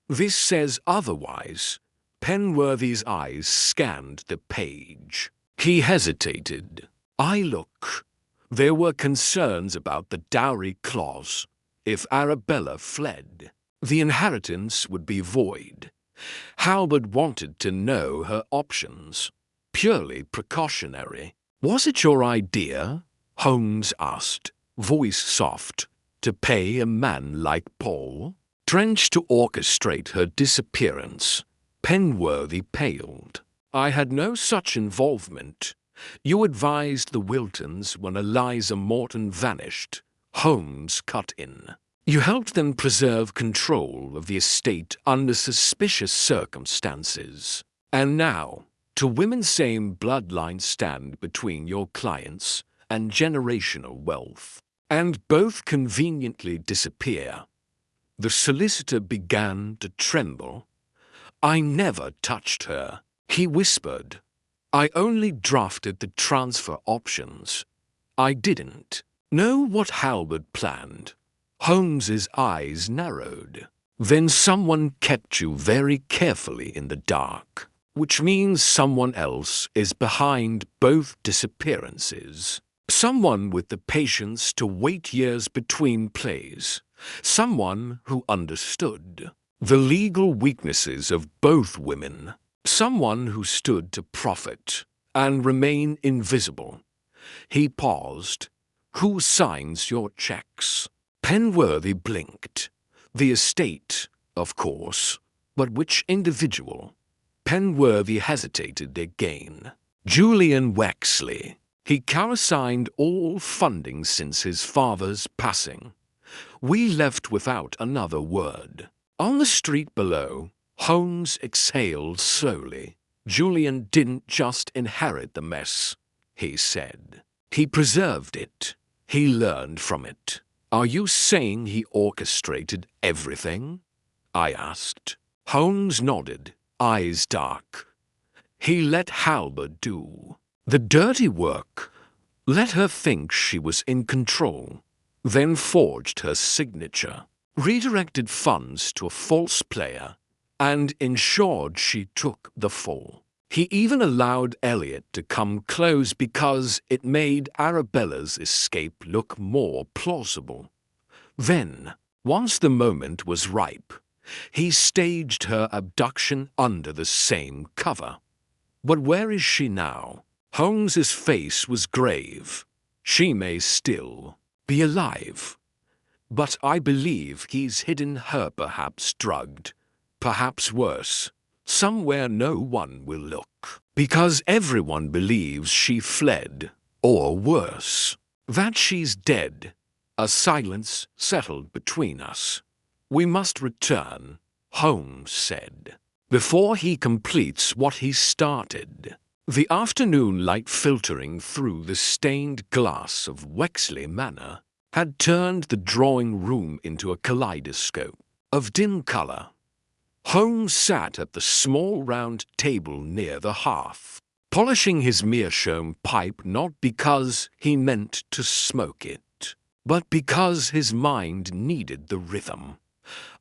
This says otherwise. Penworthy's eyes scanned the page. He hesitated. Look. There were concerns about the dowry clause. If Arabella fled, the inheritance would be void. Halberd wanted to know her options. Purely precautionary. Was it your idea? Holmes asked, voice soft, to pay a man like Paul Trench to orchestrate her disappearance? Penworthy paled. I had no such involvement. You advised the Wiltons when Eliza Morton vanished. Holmes cut in. You helped them preserve control of the estate under suspicious circumstances. And now, to women's same bloodline stand between your clients and generational wealth, and both conveniently disappear. The solicitor began to tremble. I never touched her, he whispered. I only drafted the transfer options. I didn't know what Halberd planned. Holmes's eyes narrowed. Then someone kept you very carefully in the dark, which means someone else is behind both disappearances. Someone with the patience to wait years between plays. Someone who understood the legal weaknesses of both women. Someone who stood to profit and remain invisible. He paused. Who signs your checks? Penworthy blinked. The estate, of course, but which individual? Penworthy hesitated again. Julian Wexley. He countersigned all funding since his father's passing. We left without another word. On the street below, Holmes exhaled slowly. Julian didn't just inherit the mess, he said. He preserved it. He learned from it. Are you saying he orchestrated everything? I asked. Holmes nodded, eyes dark. He let Halberd do the dirty work, let her think she was in control, then forged her signature, redirected funds to a false player, and ensured she took the fall. He even allowed Elliot to come close because it made Arabella's escape look more plausible. Then, once the moment was ripe, he staged her abduction under the same cover. But where is she now? Holmes's face was grave. She may still be alive. But I believe he's hidden her, perhaps drugged, perhaps worse, somewhere no one will look. Because everyone believes she fled, or worse, that she's dead. A silence settled between us. We must return, Holmes said, before he completes what he started. The afternoon light filtering through the stained glass of Wexley Manor had turned the drawing room into a kaleidoscope of dim color. Holmes sat at the small round table near the hearth, polishing his meerschaum pipe not because he meant to smoke it, but because his mind needed the rhythm.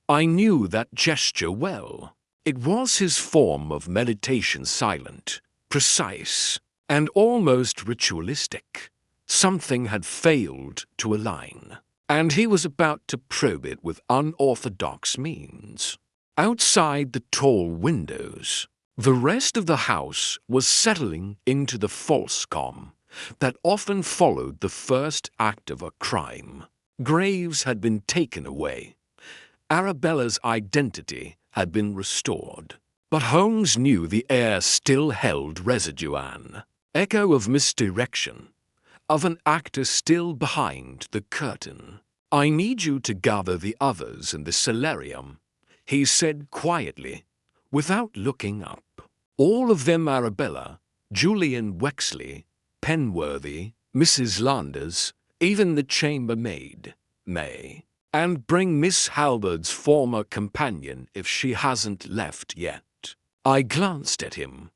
I knew that gesture well. It was his form of meditation, silent, precise, and almost ritualistic. Something had failed to align, and he was about to probe it with unorthodox means. Outside the tall windows, the rest of the house was settling into the false calm that often followed the first act of a crime. Graves had been taken away. Arabella's identity had been restored. But Holmes knew the air still held residue, an echo of misdirection, of an actor still behind the curtain. I need you to gather the others in the solarium, he said quietly, without looking up. All of them Arabella, Julian Wexley, Penworthy, Mrs. Landers, even the chambermaid, May. And bring Miss Halberd's former companion if she hasn't left yet. I glanced at him.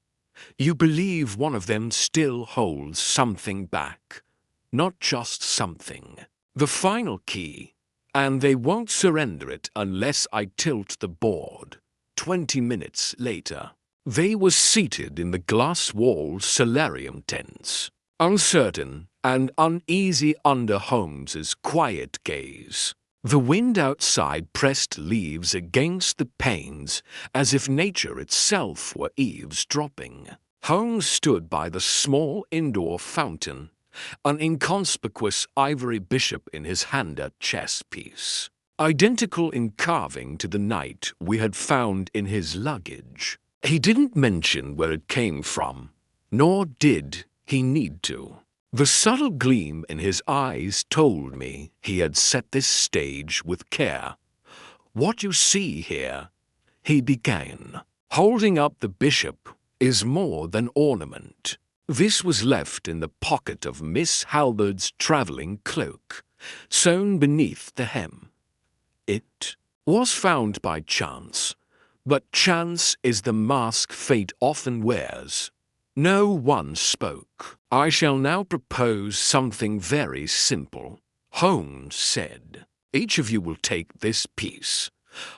You believe one of them still holds something back, not just something. The final key, and they won't surrender it unless I tilt the board. 20 minutes later, they were seated in the glass-walled solarium tents, uncertain and uneasy under Holmes's quiet gaze. The wind outside pressed leaves against the panes as if nature itself were eavesdropping. Holmes stood by the small indoor fountain, an inconspicuous ivory bishop in his hand at chess piece, identical in carving to the knight we had found in his luggage. He didn't mention where it came from, nor did he need to. The subtle gleam in his eyes told me he had set this stage with care. What you see here, he began, holding up the bishop, is more than ornament. This was left in the pocket of Miss Halberd's travelling cloak, sewn beneath the hem. It was found by chance, but chance is the mask fate often wears. No one spoke. I shall now propose something very simple, Holmes said. Each of you will take this piece,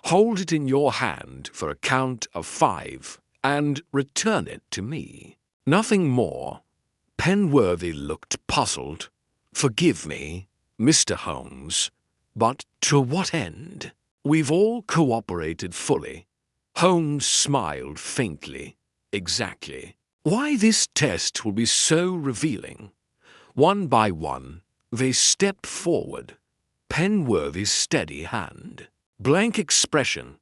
hold it in your hand for a count of 5, and return it to me. Nothing more. Penworthy looked puzzled. Forgive me, Mr. Holmes, but to what end? We've all cooperated fully. Holmes smiled faintly. Exactly. Why this test will be so revealing. One by one, they step forward. Penworthy's steady hand. Blank expression.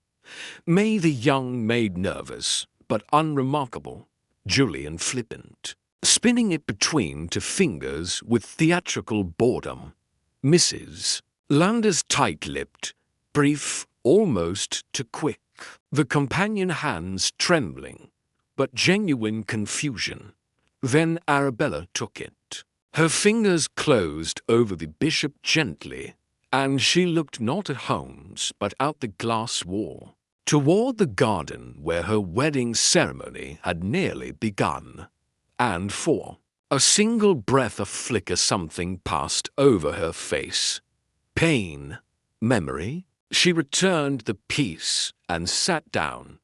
May the young maid nervous, but unremarkable. Julian flippant. Spinning it between two fingers with theatrical boredom. Mrs. Landers tight-lipped, brief, almost to quick. The companion hands trembling, but genuine confusion. Then Arabella took it. Her fingers closed over the bishop gently, and she looked not at Holmes but out the glass wall, toward the garden where her wedding ceremony had nearly begun. And for a single breath of flicker something passed over her face. Pain. Memory. She returned the piece and sat down.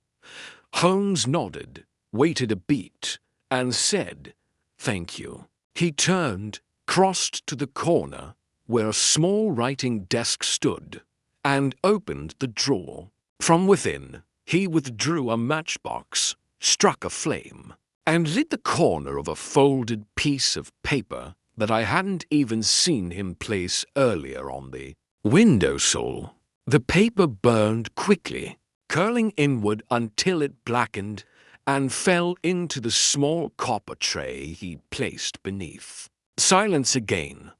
Holmes nodded, waited a beat, and said, "Thank you." He turned, crossed to the corner where a small writing desk stood, and opened the drawer. From within, he withdrew a matchbox, struck a flame, and lit the corner of a folded piece of paper that I hadn't even seen him place earlier on the windowsill. The paper burned quickly, curling inward until it blackened and fell into the small copper tray he'd placed beneath. Silence again.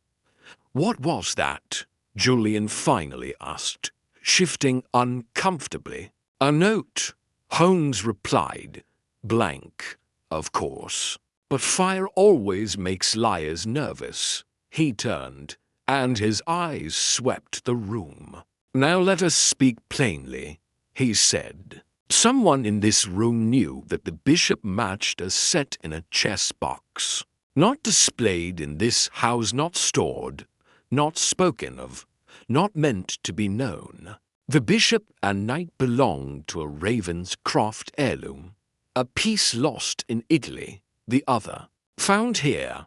"What was that?" Julian finally asked, shifting uncomfortably. "A note," Holmes replied. "Blank, of course. But fire always makes liars nervous." He turned, and his eyes swept the room. "Now let us speak plainly," he said. "Someone in this room knew that the bishop matched a set in a chess box. Not displayed in this house, not stored, not spoken of, not meant to be known. The bishop and knight belonged to a Ravenscroft heirloom. A piece lost in Italy, the other found here.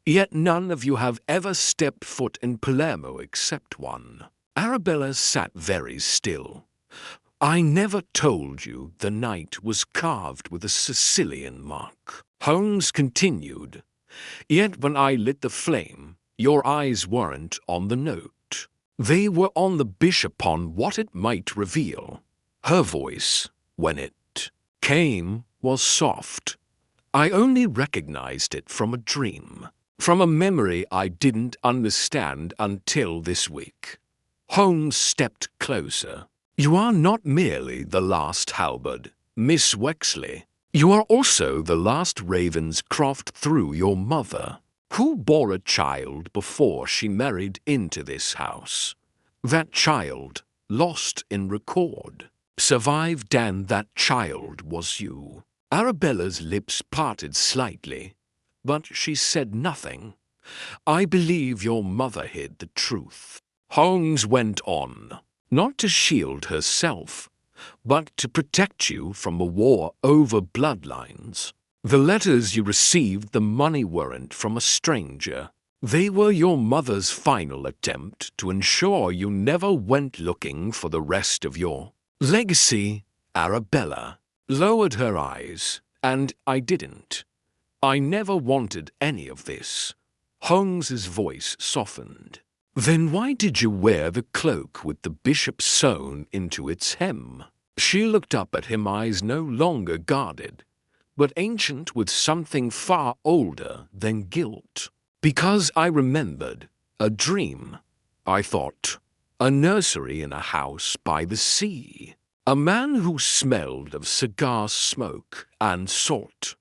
Yet none of you have ever stepped foot in Palermo except one." Arabella sat very still. "I never told you the knight was carved with a Sicilian mark," Holmes continued. "Yet when I lit the flame, your eyes weren't on the note. They were on the bishop, on what it might reveal." Her voice, when it came, was soft. "I only recognized it from a dream, from a memory I didn't understand until this week." Holmes stepped closer. "You are not merely the last Halberd, Miss Wexley. You are also the last Ravenscroft through your mother, who bore a child before she married into this house. That child, lost in record, survived, and that child was you." Arabella's lips parted slightly, but she said nothing. "I believe your mother hid the truth," Holmes went on, "not to shield herself, but to protect you from a war over bloodlines. The letters you received, the money weren't from a stranger. They were your mother's final attempt to ensure you never went looking for the rest of your legacy." Arabella lowered her eyes, "And I didn't. I never wanted any of this." Holmes's voice softened. "Then why did you wear the cloak with the bishop sewn into its hem?" She looked up at him, eyes no longer guarded, but ancient with something far older than guilt. "Because I remembered a dream. I thought, a nursery in a house by the sea. A man who smelled of cigar smoke and salt,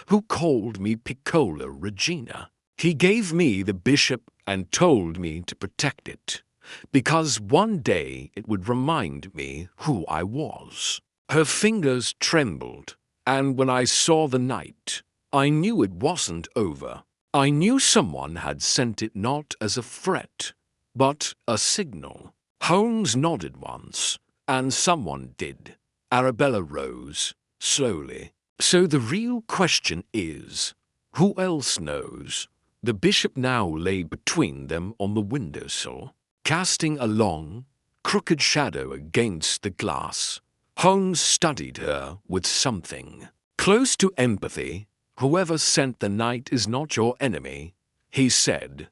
who called me Piccola Regina. He gave me the bishop and told me to protect it, because one day it would remind me who I was." Her fingers trembled, and when I saw the night, I knew it wasn't over. I knew someone had sent it not as a threat, but a signal. Holmes nodded once, and someone did. Arabella rose, slowly. "So the real question is, who else knows?" The bishop now lay between them on the windowsill, casting a long, crooked shadow against the glass. Holmes studied her with something Close to empathy, whoever sent the night is not your enemy, he said.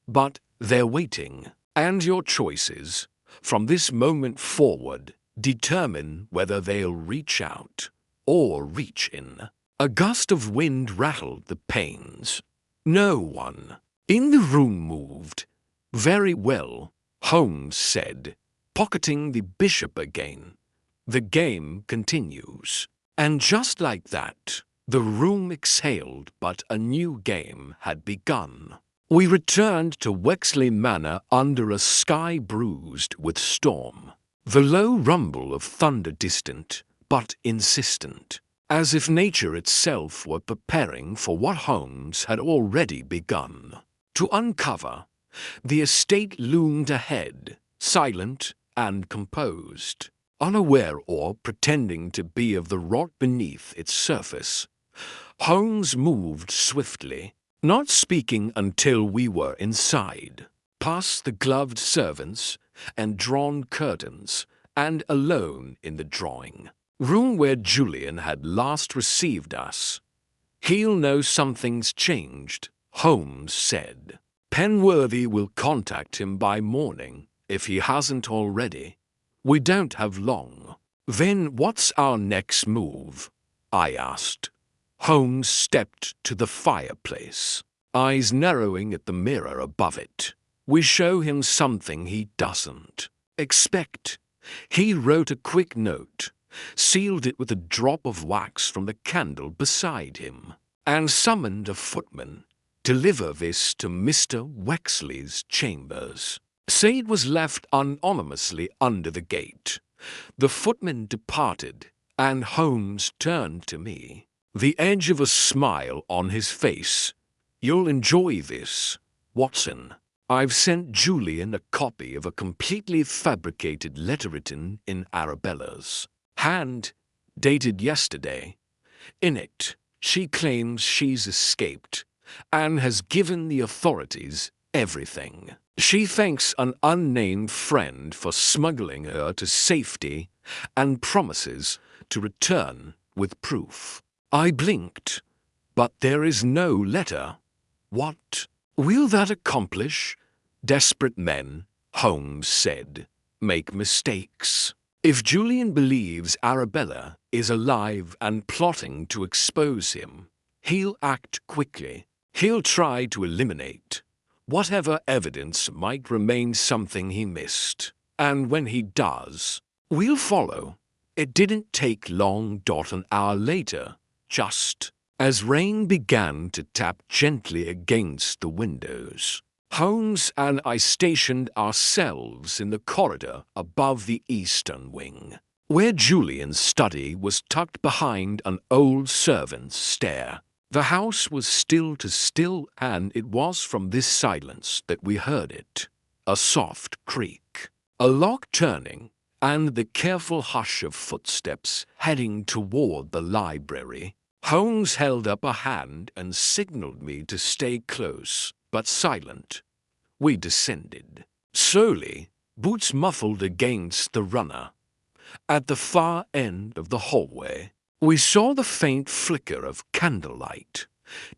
But they're waiting, and your choices, from this moment forward, determine whether they'll reach out or reach in. A gust of wind rattled the panes. No one in the room moved. Very well, Holmes said, pocketing the bishop again. The game continues. And just like that, the room exhaled, but a new game had begun. We returned to Wexley Manor under a sky bruised with storm. The low rumble of thunder distant, but insistent, as if nature itself were preparing for what Holmes had already begun. To uncover, the estate loomed ahead, silent and composed, unaware or pretending to be of the rot beneath its surface. Holmes moved swiftly, not speaking until we were inside, past the gloved servants and drawn curtains, and alone in the drawing room where Julian had last received us. "He'll know something's changed," Holmes said. "Penworthy will contact him by morning, if he hasn't already. We don't have long." "Then what's our next move?" I asked. Holmes stepped to the fireplace, eyes narrowing at the mirror above it. "We show him something he doesn't expect." He wrote a quick note, sealed it with a drop of wax from the candle beside him, and summoned a footman. "Deliver this to Mr. Wexley's chambers. Say it was left anonymously under the gate." The footman departed, and Holmes turned to me, the edge of a smile on his face. "You'll enjoy this, Watson. I've sent Julian a copy of a completely fabricated letter written in Arabella's hand, dated yesterday. In it, she claims she's escaped and has given the authorities everything. She thanks an unnamed friend for smuggling her to safety and promises to return with proof. I blinked, but there is no letter. What will that accomplish? Desperate men, Holmes said, make mistakes. If Julian believes Arabella is alive and plotting to expose him, he'll act quickly. He'll try to eliminate whatever evidence might remain something he missed. And when he does, we'll follow. It didn't take long. An hour later, just as rain began to tap gently against the windows, Holmes and I stationed ourselves in the corridor above the eastern wing, where Julian's study was tucked behind an old servant's stair. The house was still to still, and it was from this silence that we heard it. A soft creak, a lock turning, and the careful hush of footsteps heading toward the library. Holmes held up a hand and signaled me to stay close, but silent. We descended. Slowly, boots muffled against the runner. At the far end of the hallway, we saw the faint flicker of candlelight.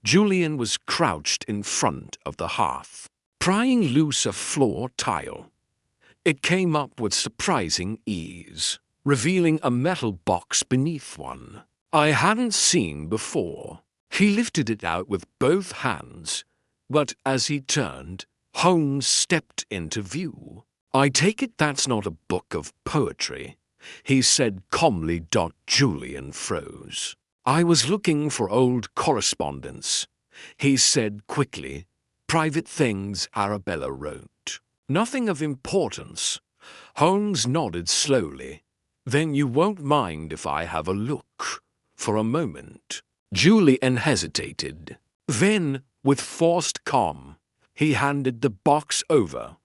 Julian was crouched in front of the hearth, prying loose a floor tile. It came up with surprising ease, revealing a metal box beneath one I hadn't seen before. He lifted it out with both hands, but as he turned, Holmes stepped into view. "I take it that's not a book of poetry," he said calmly. Julian froze. "I was looking for old correspondence," he said quickly. "Private things Arabella wrote. Nothing of importance." Holmes nodded slowly. "Then you won't mind if I have a look?" For a moment, Julian hesitated. Then, with forced calm, he handed the box over.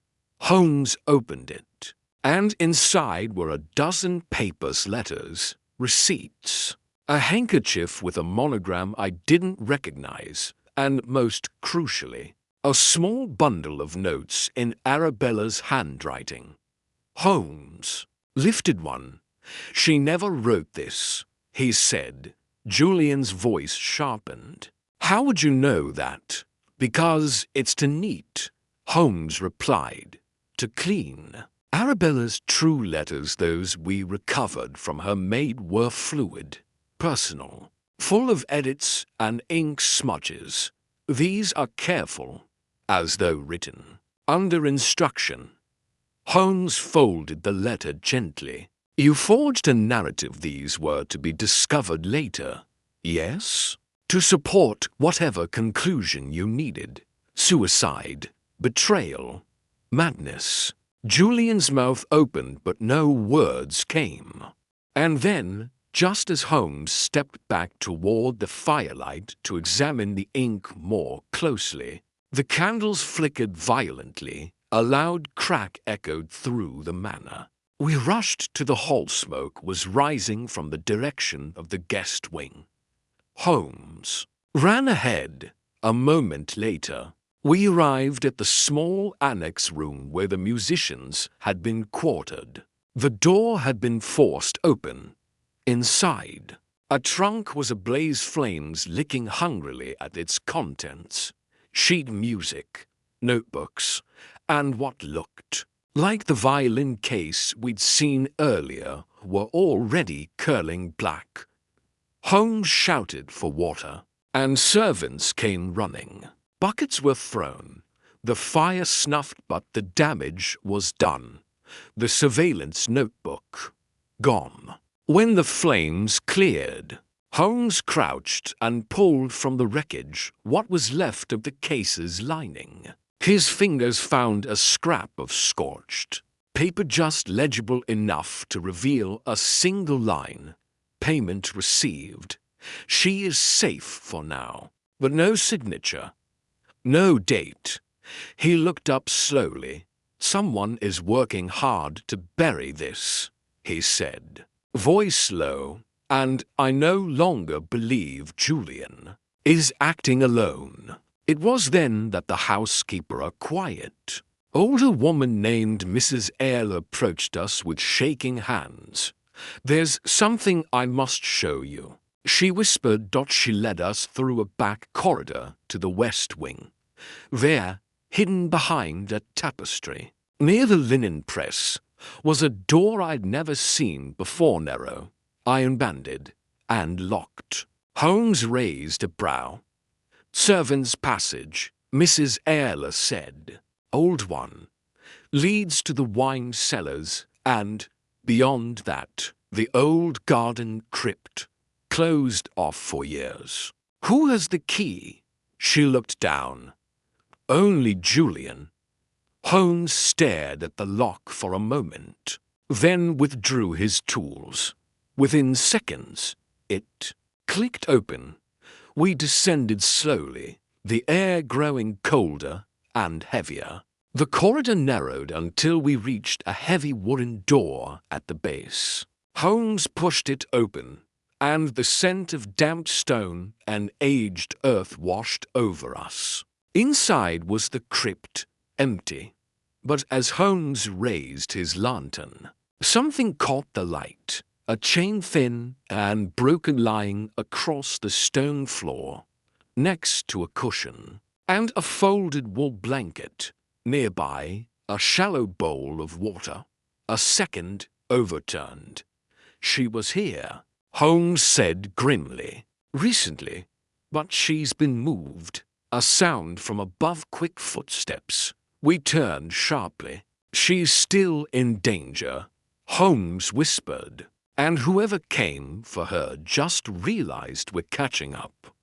Holmes opened it, and inside were a dozen papers, letters, receipts, a handkerchief with a monogram I didn't recognize, and most crucially, a small bundle of notes in Arabella's handwriting. Holmes lifted one. "She never wrote this," he said, Julian's voice sharpened. How would you know that? Because it's to neat, Holmes replied. To clean. Arabella's true letters, those we recovered from her maid, were fluid, personal, full of edits and ink smudges. These are careful, as though written, under instruction. Holmes folded the letter gently. You forged a narrative these were to be discovered later, yes? To support whatever conclusion you needed. Suicide, betrayal, madness. Julian's mouth opened, but no words came. And then, just as Holmes stepped back toward the firelight to examine the ink more closely, the candles flickered violently. A loud crack echoed through the manor. We rushed to the hall. Smoke was rising from the direction of the guest wing. Holmes ran ahead. A moment later, we arrived at the small annex room where the musicians had been quartered. The door had been forced open. Inside, a trunk was ablaze, flames licking hungrily at its contents. Sheet music, notebooks, and what looked like the violin case we'd seen earlier were already curling black. Holmes shouted for water, and servants came running. Buckets were thrown. The fire snuffed, but the damage was done. The surveillance notebook gone. When the flames cleared, Holmes crouched and pulled from the wreckage what was left of the case's lining. His fingers found a scrap of scorched paper, just legible enough to reveal a single line. Payment received. She is safe for now, but no signature. No date. He looked up slowly. Someone is working hard to bury this, he said, voice low, and I no longer believe Julian is acting alone. It was then that the housekeeper, a quiet, older woman named Mrs. Eyre, approached us with shaking hands. There's something I must show you, she whispered. She led us through a back corridor to the west wing. There, hidden behind a tapestry, near the linen press, was a door I'd never seen before, narrow, iron-banded, and locked. Holmes raised a brow. Servants' passage, Mrs. Eyre said. Old one. Leads to the wine cellars, and, beyond that, the old garden crypt, closed off for years. Who has the key? She looked down. Only Julian. Holmes stared at the lock for a moment, then withdrew his tools. Within seconds, it clicked open. We descended slowly, the air growing colder and heavier. The corridor narrowed until we reached a heavy wooden door at the base. Holmes pushed it open, and the scent of damp stone and aged earth washed over us. Inside was the crypt, empty. But as Holmes raised his lantern, something caught the light. A chain, thin and broken, lying across the stone floor, next to a cushion, and a folded wool blanket. Nearby, a shallow bowl of water. A second overturned. She was here, Holmes said grimly. Recently, but she's been moved. A sound from above, quick footsteps. We turned sharply. She's still in danger, Holmes whispered. And whoever came for her just realized we're catching up.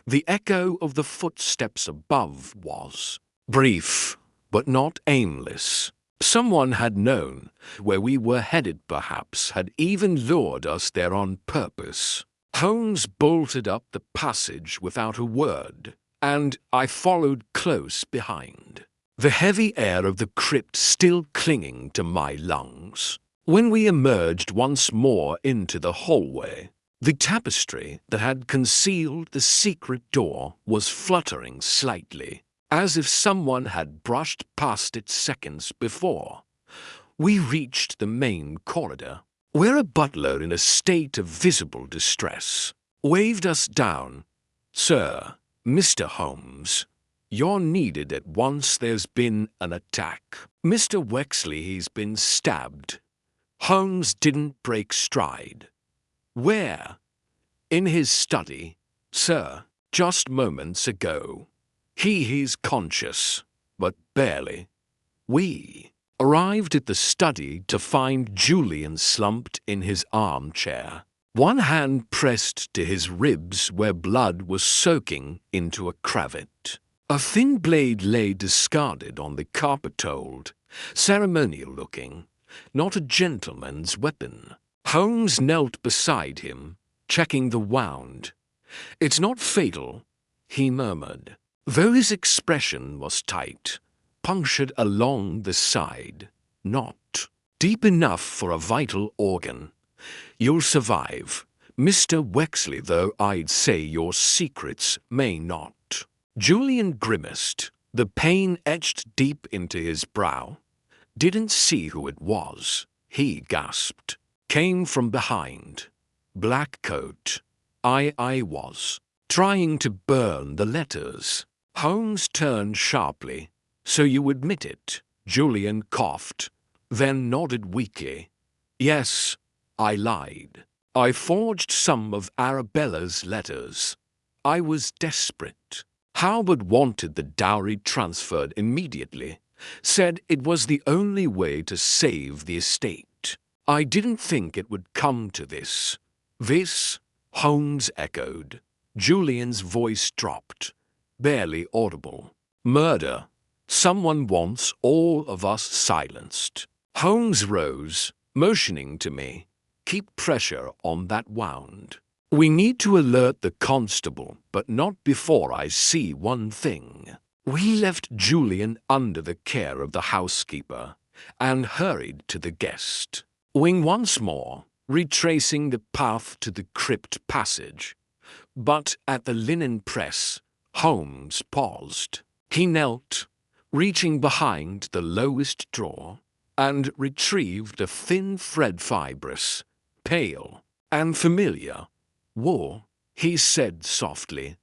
The echo of the footsteps above was brief, but not aimless. Someone had known where we were headed, perhaps had even lured us there on purpose. Holmes bolted up the passage without a word, and I followed close behind, the heavy air of the crypt still clinging to my lungs. When we emerged once more into the hallway, the tapestry that had concealed the secret door was fluttering slightly, as if someone had brushed past it seconds before. We reached the main corridor, where a butler in a state of visible distress waved us down. "Sir, Mr. Holmes, you're needed at once. There's been an attack. Mr. Wexley, he's been stabbed." Holmes didn't break stride. "Where?" "In his study, sir, just moments ago. He's conscious, but barely." We arrived at the study to find Julian slumped in his armchair, one hand pressed to his ribs where blood was soaking into a cravat. A thin blade lay discarded on the carpet, ceremonial-looking, not a gentleman's weapon. Holmes knelt beside him, checking the wound. "It's not fatal," he murmured, though his expression was tight. "Punctured along the side. Not deep enough for a vital organ. You'll survive, Mr. Wexley, though I'd say your secrets may not." Julian grimaced, the pain etched deep into his brow. "Didn't see who it was," he gasped. "Came from behind. Black coat. I was trying to burn the letters." Holmes turned sharply. "So you admit it?" Julian coughed, then nodded weakly. "Yes, I lied. I forged some of Arabella's letters. I was desperate. Howard wanted the dowry transferred immediately, said it was the only way to save the estate. I didn't think it would come to this." "This?" Holmes echoed. Julian's voice dropped, barely audible. "Murder. Someone wants all of us silenced." Holmes rose, motioning to me. "Keep pressure on that wound. We need to alert the constable, but not before I see one thing." We left Julian under the care of the housekeeper and hurried to the guest wing once more, retracing the path to the crypt passage. But at the linen press, Holmes paused. He knelt, reaching behind the lowest drawer, and retrieved a thin thread, fibrous, pale, and familiar. "Wool," he said softly,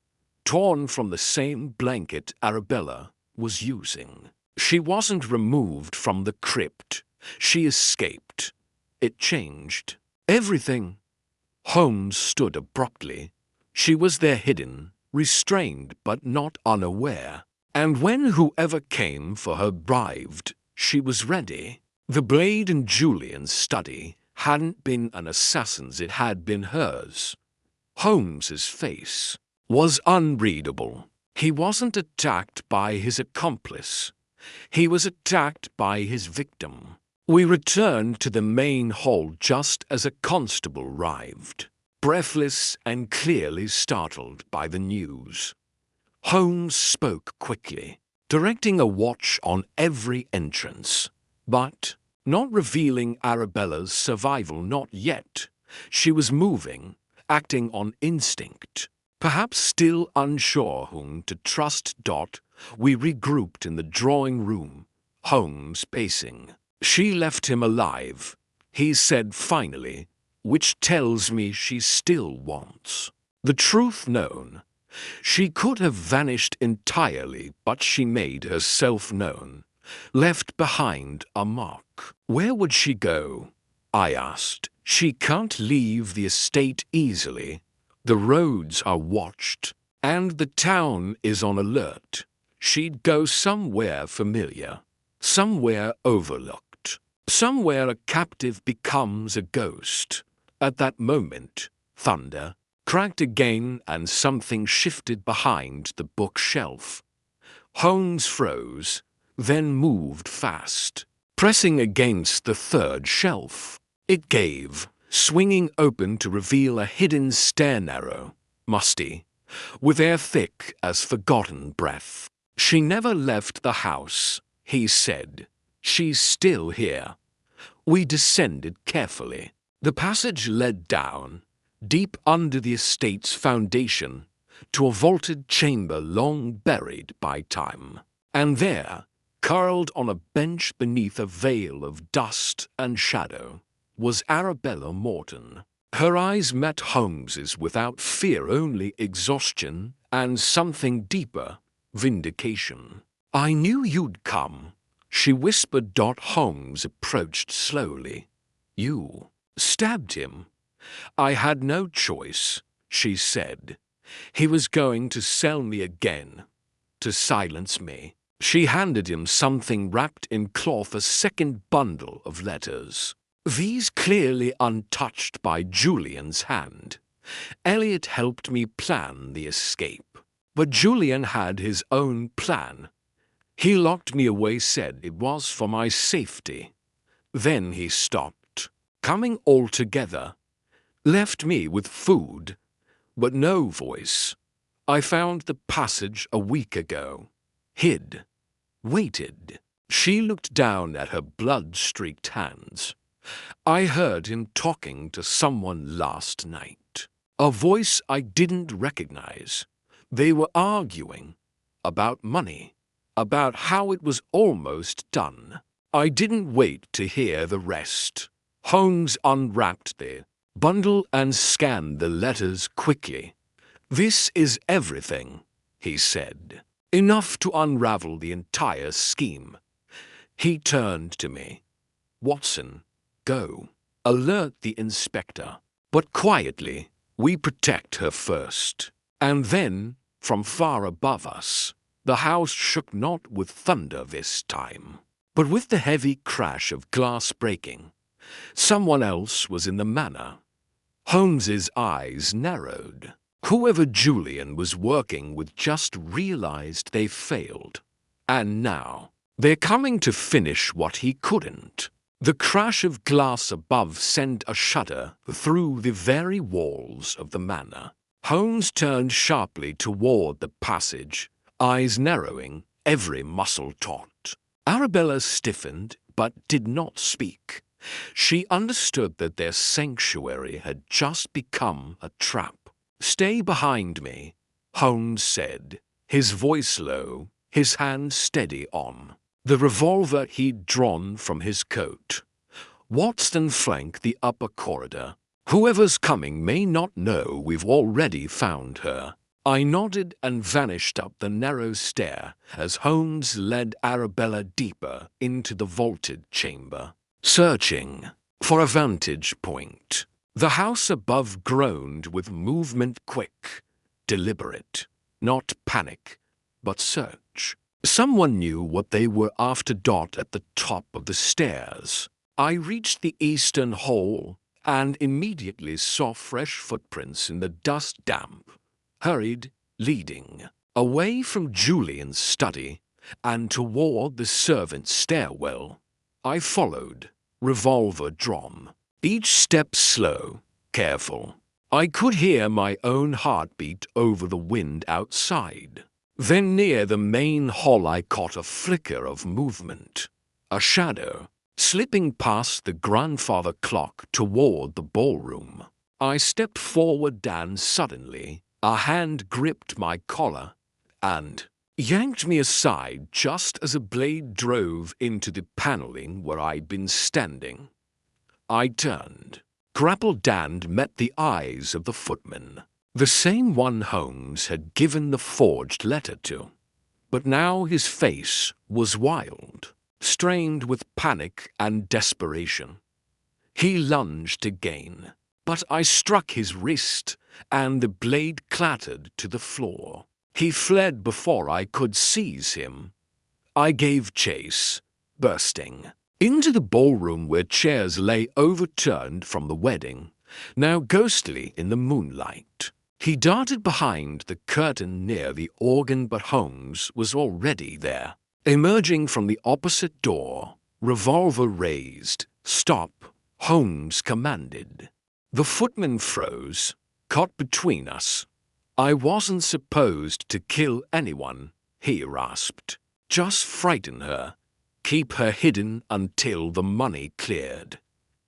"torn from the same blanket Arabella was using. She wasn't removed from the crypt. She escaped. It changed everything." Holmes stood abruptly. "She was there, hidden, restrained but not unaware. And when whoever came for her arrived, she was ready." The blade in Julian's study hadn't been an assassin's, it had been hers. Holmes's face was unreadable. He wasn't attacked by his accomplice. He was attacked by his victim. We returned to the main hall just as a constable arrived, breathless and clearly startled by the news. Holmes spoke quickly, directing a watch on every entrance, but not revealing Arabella's survival, not yet. She was moving, acting on instinct, perhaps still unsure whom to trust. We regrouped in the drawing room, Holmes pacing. "She left him alive," he said finally, "which tells me she still wants the truth known. She could have vanished entirely, but she made herself known, left behind a mark." "Where would she go?" I asked. "She can't leave the estate easily. The roads are watched, and the town is on alert. She'd go somewhere familiar, somewhere overlooked, somewhere a captive becomes a ghost." At that moment, thunder cracked again and something shifted behind the bookshelf. Holmes froze, then moved fast, pressing against the third shelf. It gave, swinging open to reveal a hidden stair, narrow, musty, with air thick as forgotten breath. "She never left the house," he said. "She's still here." We descended carefully. The passage led down, deep under the estate's foundation, to a vaulted chamber long buried by time. And there, curled on a bench beneath a veil of dust and shadow, was Arabella Morton. Her eyes met Holmes's without fear, only exhaustion and something deeper, vindication. "I knew you'd come," she whispered. Holmes approached slowly. "You stabbed him." "I had no choice," she said. "He was going to sell me again, to silence me." She handed him something wrapped in cloth, a second bundle of letters. These clearly untouched by Julian's hand. "Elliot helped me plan the escape. But Julian had his own plan. He locked me away, said it was for my safety. Then he stopped, coming all together, left me with food, but no voice. I found the passage a week ago, hid, waited." She looked down at her blood-streaked hands. "I heard him talking to someone last night. A voice I didn't recognize. They were arguing about money, about how it was almost done. I didn't wait to hear the rest." Holmes unwrapped the bundle and scanned the letters quickly. "This is everything," he said. "Enough to unravel the entire scheme." He turned to me. "Watson, go. Alert the inspector. But quietly, we protect her first." And then, from far above us, the house shook not with thunder this time, but with the heavy crash of glass breaking. Someone else was in the manor. Holmes's eyes narrowed. Whoever Julian was working with just realized they failed. And now, they're coming to finish what he couldn't. The crash of glass above sent a shudder through the very walls of the manor. Holmes turned sharply toward the passage, eyes narrowing, every muscle taut. Arabella stiffened, but did not speak. She understood that their sanctuary had just become a trap. "Stay behind me," Holmes said, his voice low, his hand steady on the revolver he'd drawn from his coat. "Watson, flank the upper corridor. Whoever's coming may not know we've already found her." I nodded and vanished up the narrow stair as Holmes led Arabella deeper into the vaulted chamber, searching for a vantage point. The house above groaned with movement, quick, deliberate, not panic, but search. Someone knew what they were after. At the top of the stairs, I reached the eastern hall and immediately saw fresh footprints in the dust damp. Hurried, leading, away from Julian's study and toward the servants' stairwell. I followed, revolver drawn, each step slow, careful. I could hear my own heartbeat over the wind outside. Then near the main hall I caught a flicker of movement, a shadow, slipping past the grandfather clock toward the ballroom. I stepped forward and suddenly a hand gripped my collar and yanked me aside just as a blade drove into the paneling where I'd been standing. I turned, grappled and met the eyes of the footman, the same one Holmes had given the forged letter to. But now his face was wild, strained with panic and desperation. He lunged again, but I struck his wrist and the blade clattered to the floor. He fled before I could seize him. I gave chase, bursting into the ballroom where chairs lay overturned from the wedding, now ghostly in the moonlight. He darted behind the curtain near the organ, but Holmes was already there. Emerging from the opposite door, revolver raised. "Stop," Holmes commanded. The footman froze, caught between us. "I wasn't supposed to kill anyone," he rasped. "Just frighten her. Keep her hidden until the money cleared."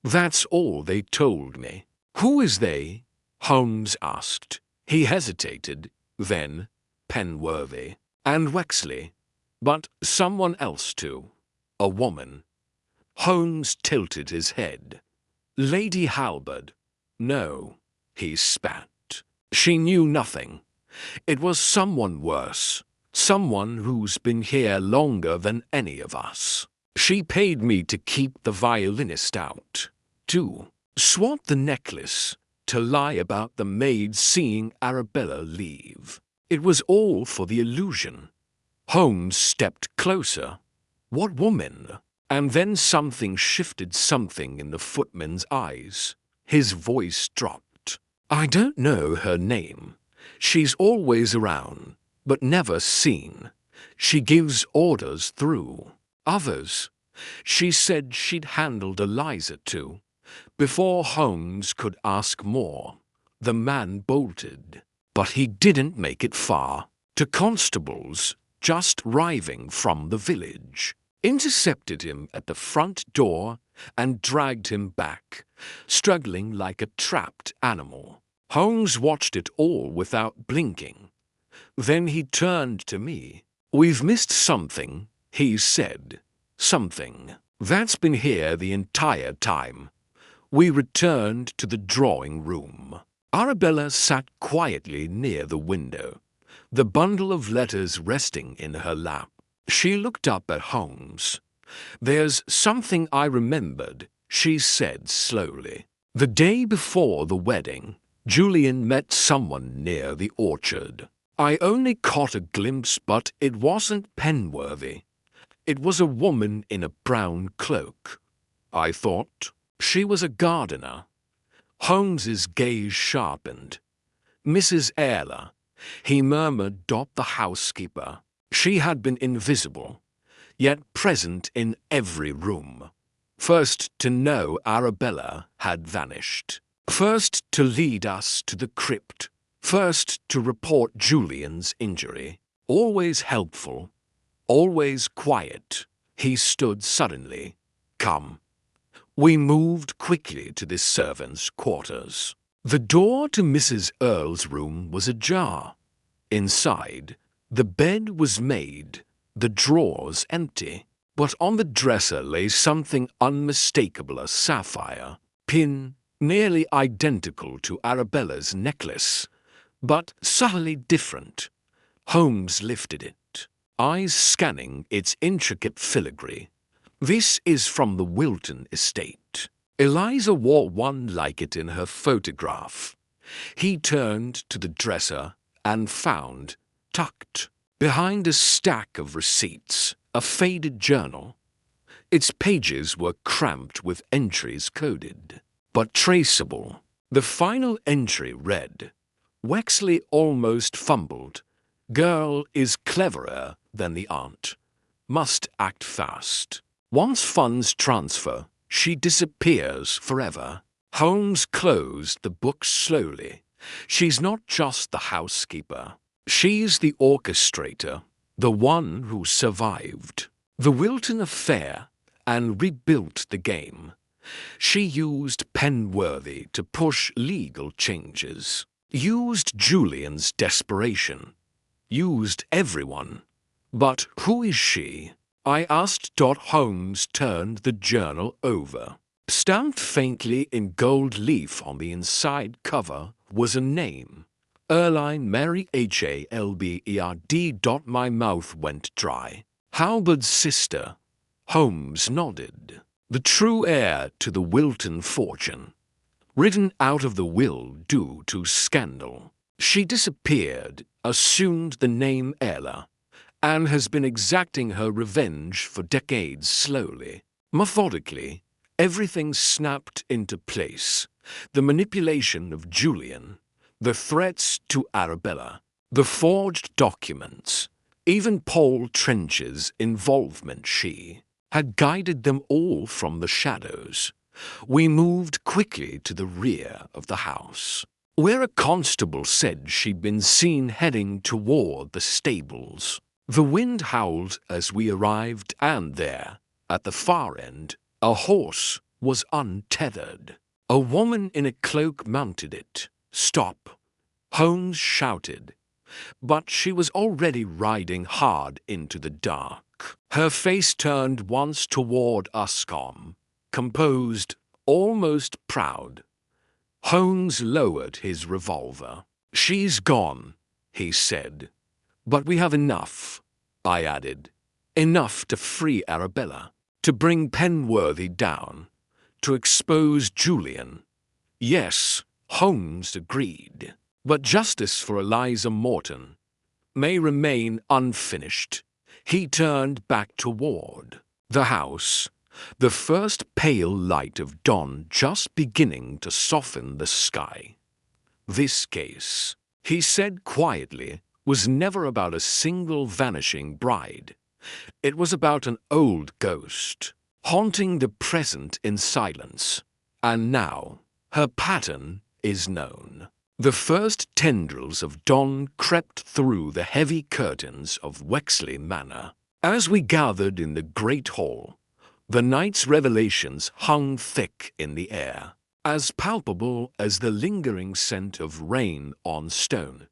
That's all they told me. "Who is they?" Holmes asked. He hesitated, then Penworthy and Wexley, but someone else too. A woman. Holmes tilted his head. "Lady Halberd, No, he spat. She knew nothing. It was someone worse, someone who's been here longer than any of us. She paid me to keep the violinist out, to swat the necklace, to lie about the maid seeing Arabella leave. It was all for the illusion. Holmes stepped closer. What woman? And then something shifted, something in the footman's eyes. His voice dropped. I don't know her name. She's always around, but never seen. She gives orders through others. She said she'd handled Eliza too. Before Holmes could ask more, the man bolted. But he didn't make it far. To constables just arriving from the village, intercepted him at the front door and dragged him back, struggling like a trapped animal. Holmes watched it all without blinking. Then he turned to me. We've missed something, he said. Something that's been here the entire time. We returned to the drawing room. Arabella sat quietly near the window, the bundle of letters resting in her lap. She looked up at Holmes. There's something I remembered, she said slowly. The day before the wedding, Julian met someone near the orchard. I only caught a glimpse, but it wasn't penworthy. It was a woman in a brown cloak. I thought she was a gardener. Holmes's gaze sharpened. Mrs. Eyre, he murmured, the housekeeper. She had been invisible, yet present in every room. First to know Arabella had vanished. First to lead us to the crypt. First to report Julian's injury. Always helpful, always quiet. He stood suddenly. Come. We moved quickly to the servants' quarters. The door to Mrs. Earle's room was ajar. Inside, the bed was made, the drawers empty, but on the dresser lay something unmistakable, a sapphire pin, nearly identical to Arabella's necklace, but subtly different. Holmes lifted it, eyes scanning its intricate filigree. This is from the Wilton estate. Eliza wore one like it in her photograph. He turned to the dresser and found, tucked behind a stack of receipts, a faded journal. Its pages were cramped with entries coded, but traceable. The final entry read, Wexley almost fumbled. Girl is cleverer than the aunt. Must act fast. Once funds transfer, she disappears forever. Holmes closed the book slowly. She's not just the housekeeper. She's the orchestrator, the one who survived the Wilton affair and rebuilt the game. She used Penworthy to push legal changes, used Julian's desperation, used everyone. But who is she? I asked. Holmes turned the journal over. Stamped faintly in gold leaf on the inside cover was a name. Erline Mary Halberd. My mouth went dry. Halberd's sister. Holmes nodded. The true heir to the Wilton fortune. Written out of the will due to scandal. She disappeared, assumed the name Ella, and has been exacting her revenge for decades slowly. Methodically, everything snapped into place. The manipulation of Julian, the threats to Arabella, the forged documents, even Paul Trench's involvement. She had guided them all from the shadows. We moved quickly to the rear of the house, where a constable said she'd been seen heading toward the stables. The wind howled as we arrived, and there, at the far end, a horse was untethered. A woman in a cloak mounted it. Stop! Holmes shouted. But she was already riding hard into the dark. Her face turned once toward us, calm, composed, almost proud. Holmes lowered his revolver. "She's gone," he said. "But we have enough," I added. "Enough to free Arabella, to bring Penworthy down, to expose Julian." "Yes," Holmes agreed. "But justice for Eliza Morton may remain unfinished." He turned back toward the house, the first pale light of dawn just beginning to soften the sky. "This case," he said quietly, "was never about a single vanishing bride. It was about an old ghost, haunting the present in silence. And now, her pattern is known." The first tendrils of dawn crept through the heavy curtains of Wexley Manor. As we gathered in the great hall, the night's revelations hung thick in the air, as palpable as the lingering scent of rain on stone.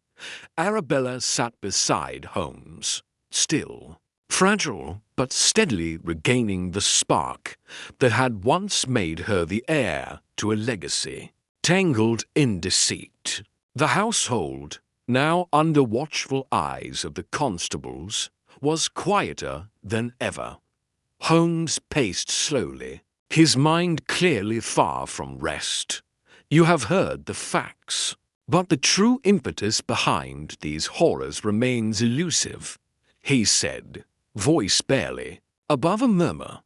Arabella sat beside Holmes, still, fragile but steadily regaining the spark that had once made her the heir to a legacy. Tangled in deceit, the household, now under watchful eyes of the constables, was quieter than ever. Holmes paced slowly, his mind clearly far from rest. "You have heard the facts, but the true impetus behind these horrors remains elusive," he said, voice barely above a murmur.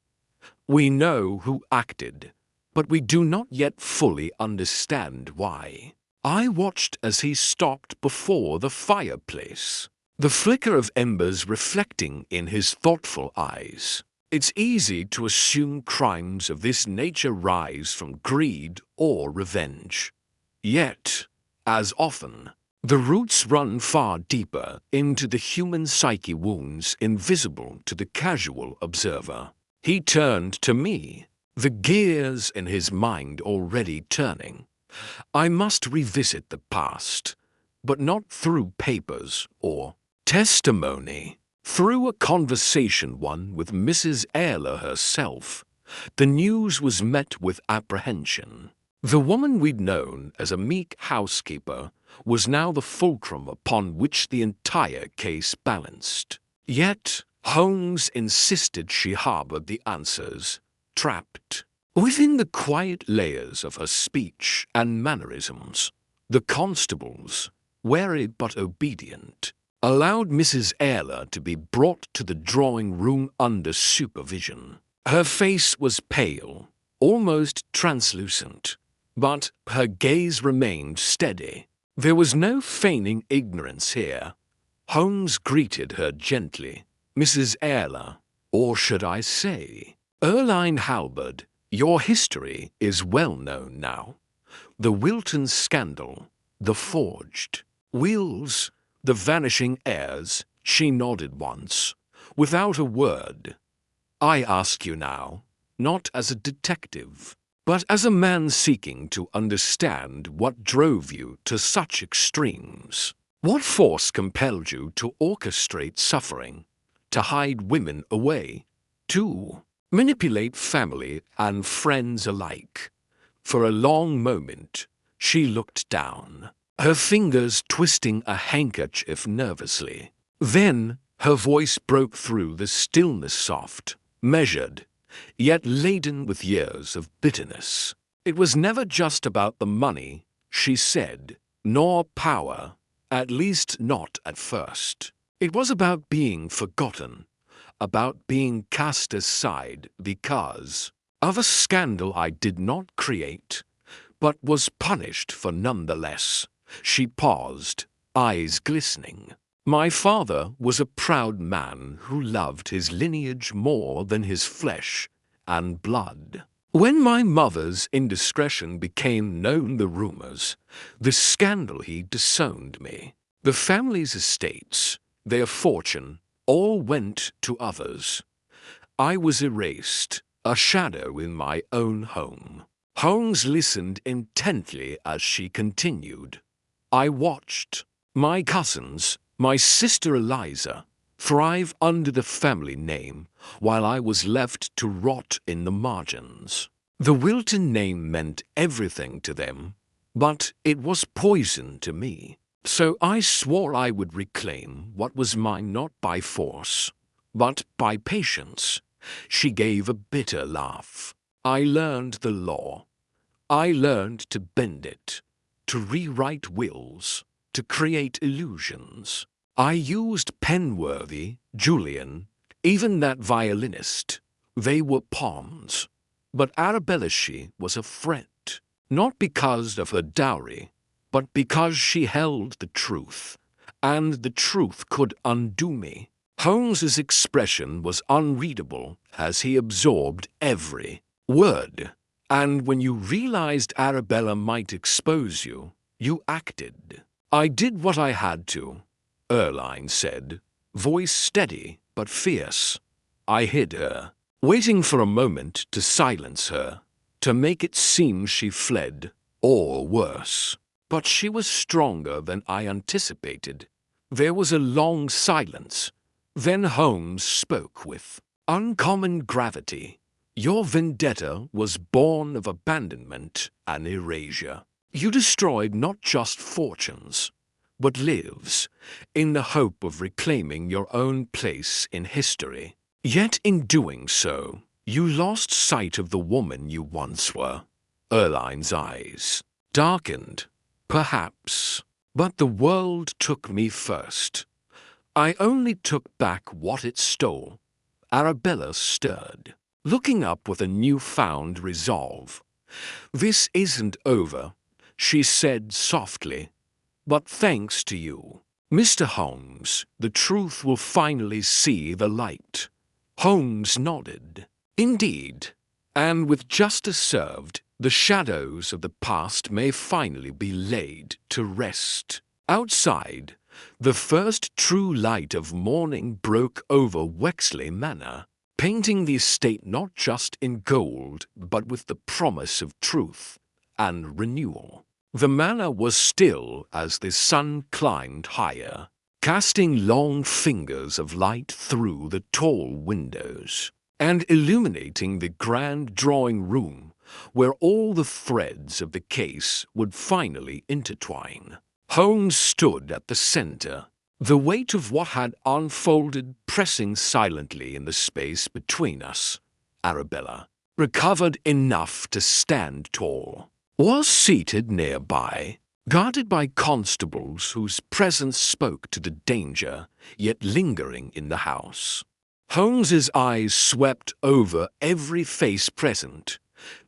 "We know who acted, but we do not yet fully understand why." I watched as he stopped before the fireplace, the flicker of embers reflecting in his thoughtful eyes. "It's easy to assume crimes of this nature rise from greed or revenge. Yet, as often, the roots run far deeper into the human psyche, wounds invisible to the casual observer." He turned to me, the gears in his mind already turning. "I must revisit the past, but not through papers or testimony. Through a conversation, one with Mrs. Eyler herself." The news was met with apprehension. The woman we'd known as a meek housekeeper was now the fulcrum upon which the entire case balanced. Yet Holmes insisted she harbored the answers, trapped within the quiet layers of her speech and mannerisms. The constables, wary but obedient, allowed Mrs. Eyler to be brought to the drawing-room under supervision. Her face was pale, almost translucent, but her gaze remained steady. There was no feigning ignorance here. Holmes greeted her gently. "Mrs. Eyler, or should I say, Erline Halberd, your history is well known now. The Wilton scandal, the forged wills, the vanishing heirs." She nodded once, without a word. "I ask you now, not as a detective, but as a man seeking to understand what drove you to such extremes. What force compelled you to orchestrate suffering, to hide women away, to manipulate family and friends alike?" For a long moment, she looked down, her fingers twisting a handkerchief nervously. Then her voice broke through the stillness, soft, measured, yet laden with years of bitterness. "It was never just about the money," she said, "nor power, at least not at first. It was about being forgotten, about being cast aside because of a scandal I did not create, but was punished for nonetheless." She paused, eyes glistening. "My father was a proud man who loved his lineage more than his flesh and blood. When my mother's indiscretion became known, the rumors, the scandal, he disowned me. The family's estates, their fortune, all went to others. I was erased, a shadow in my own home." Holmes listened intently as she continued. "I watched my cousins, my sister Eliza, thrive under the family name, while I was left to rot in the margins. The Wilton name meant everything to them, but it was poison to me. So I swore I would reclaim what was mine not by force, but by patience. She gave a bitter laugh. I learned the law. I learned to bend it, to rewrite wills, to create illusions. I used Penworthy, Julian, even that violinist. They were pawns. But Arabella she was a threat, not because of her dowry, but because she held the truth, and the truth could undo me. Holmes's expression was unreadable as he absorbed every word, and when you realized Arabella might expose you, you acted. I did what I had to, Erline said, voice steady but fierce. I hid her, waiting for a moment to silence her, to make it seem she fled, or worse. But she was stronger than I anticipated. There was a long silence. Then Holmes spoke with uncommon gravity. Your vendetta was born of abandonment and erasure. You destroyed not just fortunes, but lives, in the hope of reclaiming your own place in history. Yet in doing so, you lost sight of the woman you once were. Erline's eyes darkened. Perhaps, but the world took me first. I only took back what it stole. Arabella stirred, looking up with a newfound resolve. This isn't over, she said softly, but thanks to you, Mr. Holmes, the truth will finally see the light. Holmes nodded. Indeed, and with justice served, the shadows of the past may finally be laid to rest. Outside, the first true light of morning broke over Wexley Manor, painting the estate not just in gold, but with the promise of truth and renewal. The manor was still as the sun climbed higher, casting long fingers of light through the tall windows, and illuminating the grand drawing room where all the threads of the case would finally intertwine. Holmes stood at the center, the weight of what had unfolded pressing silently in the space between us. Arabella, recovered enough to stand tall, was seated nearby, guarded by constables whose presence spoke to the danger yet lingering in the house. Holmes's eyes swept over every face present.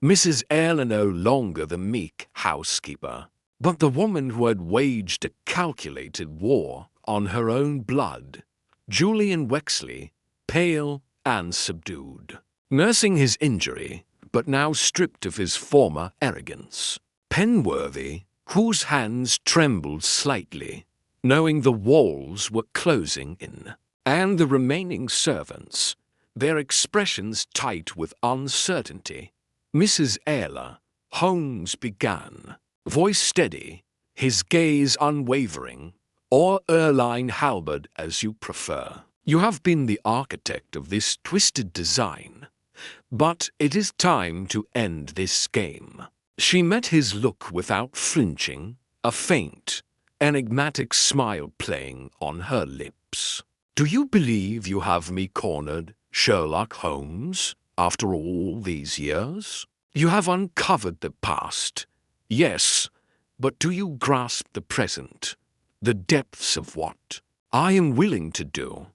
Mrs. Eyre no longer the meek housekeeper, but the woman who had waged a calculated war on her own blood. Julian Wexley, pale and subdued, nursing his injury, but now stripped of his former arrogance. Penworthy, whose hands trembled slightly, knowing the walls were closing in, and the remaining servants, their expressions tight with uncertainty. Mrs. Eyre, Holmes began, voice steady, his gaze unwavering, or Erline Halberd as you prefer. You have been the architect of this twisted design, but it is time to end this game. She met his look without flinching, a faint, enigmatic smile playing on her lips. Do you believe you have me cornered, Sherlock Holmes? After all these years, you have uncovered the past. Yes, but do you grasp the present, the depths of what I am willing to do?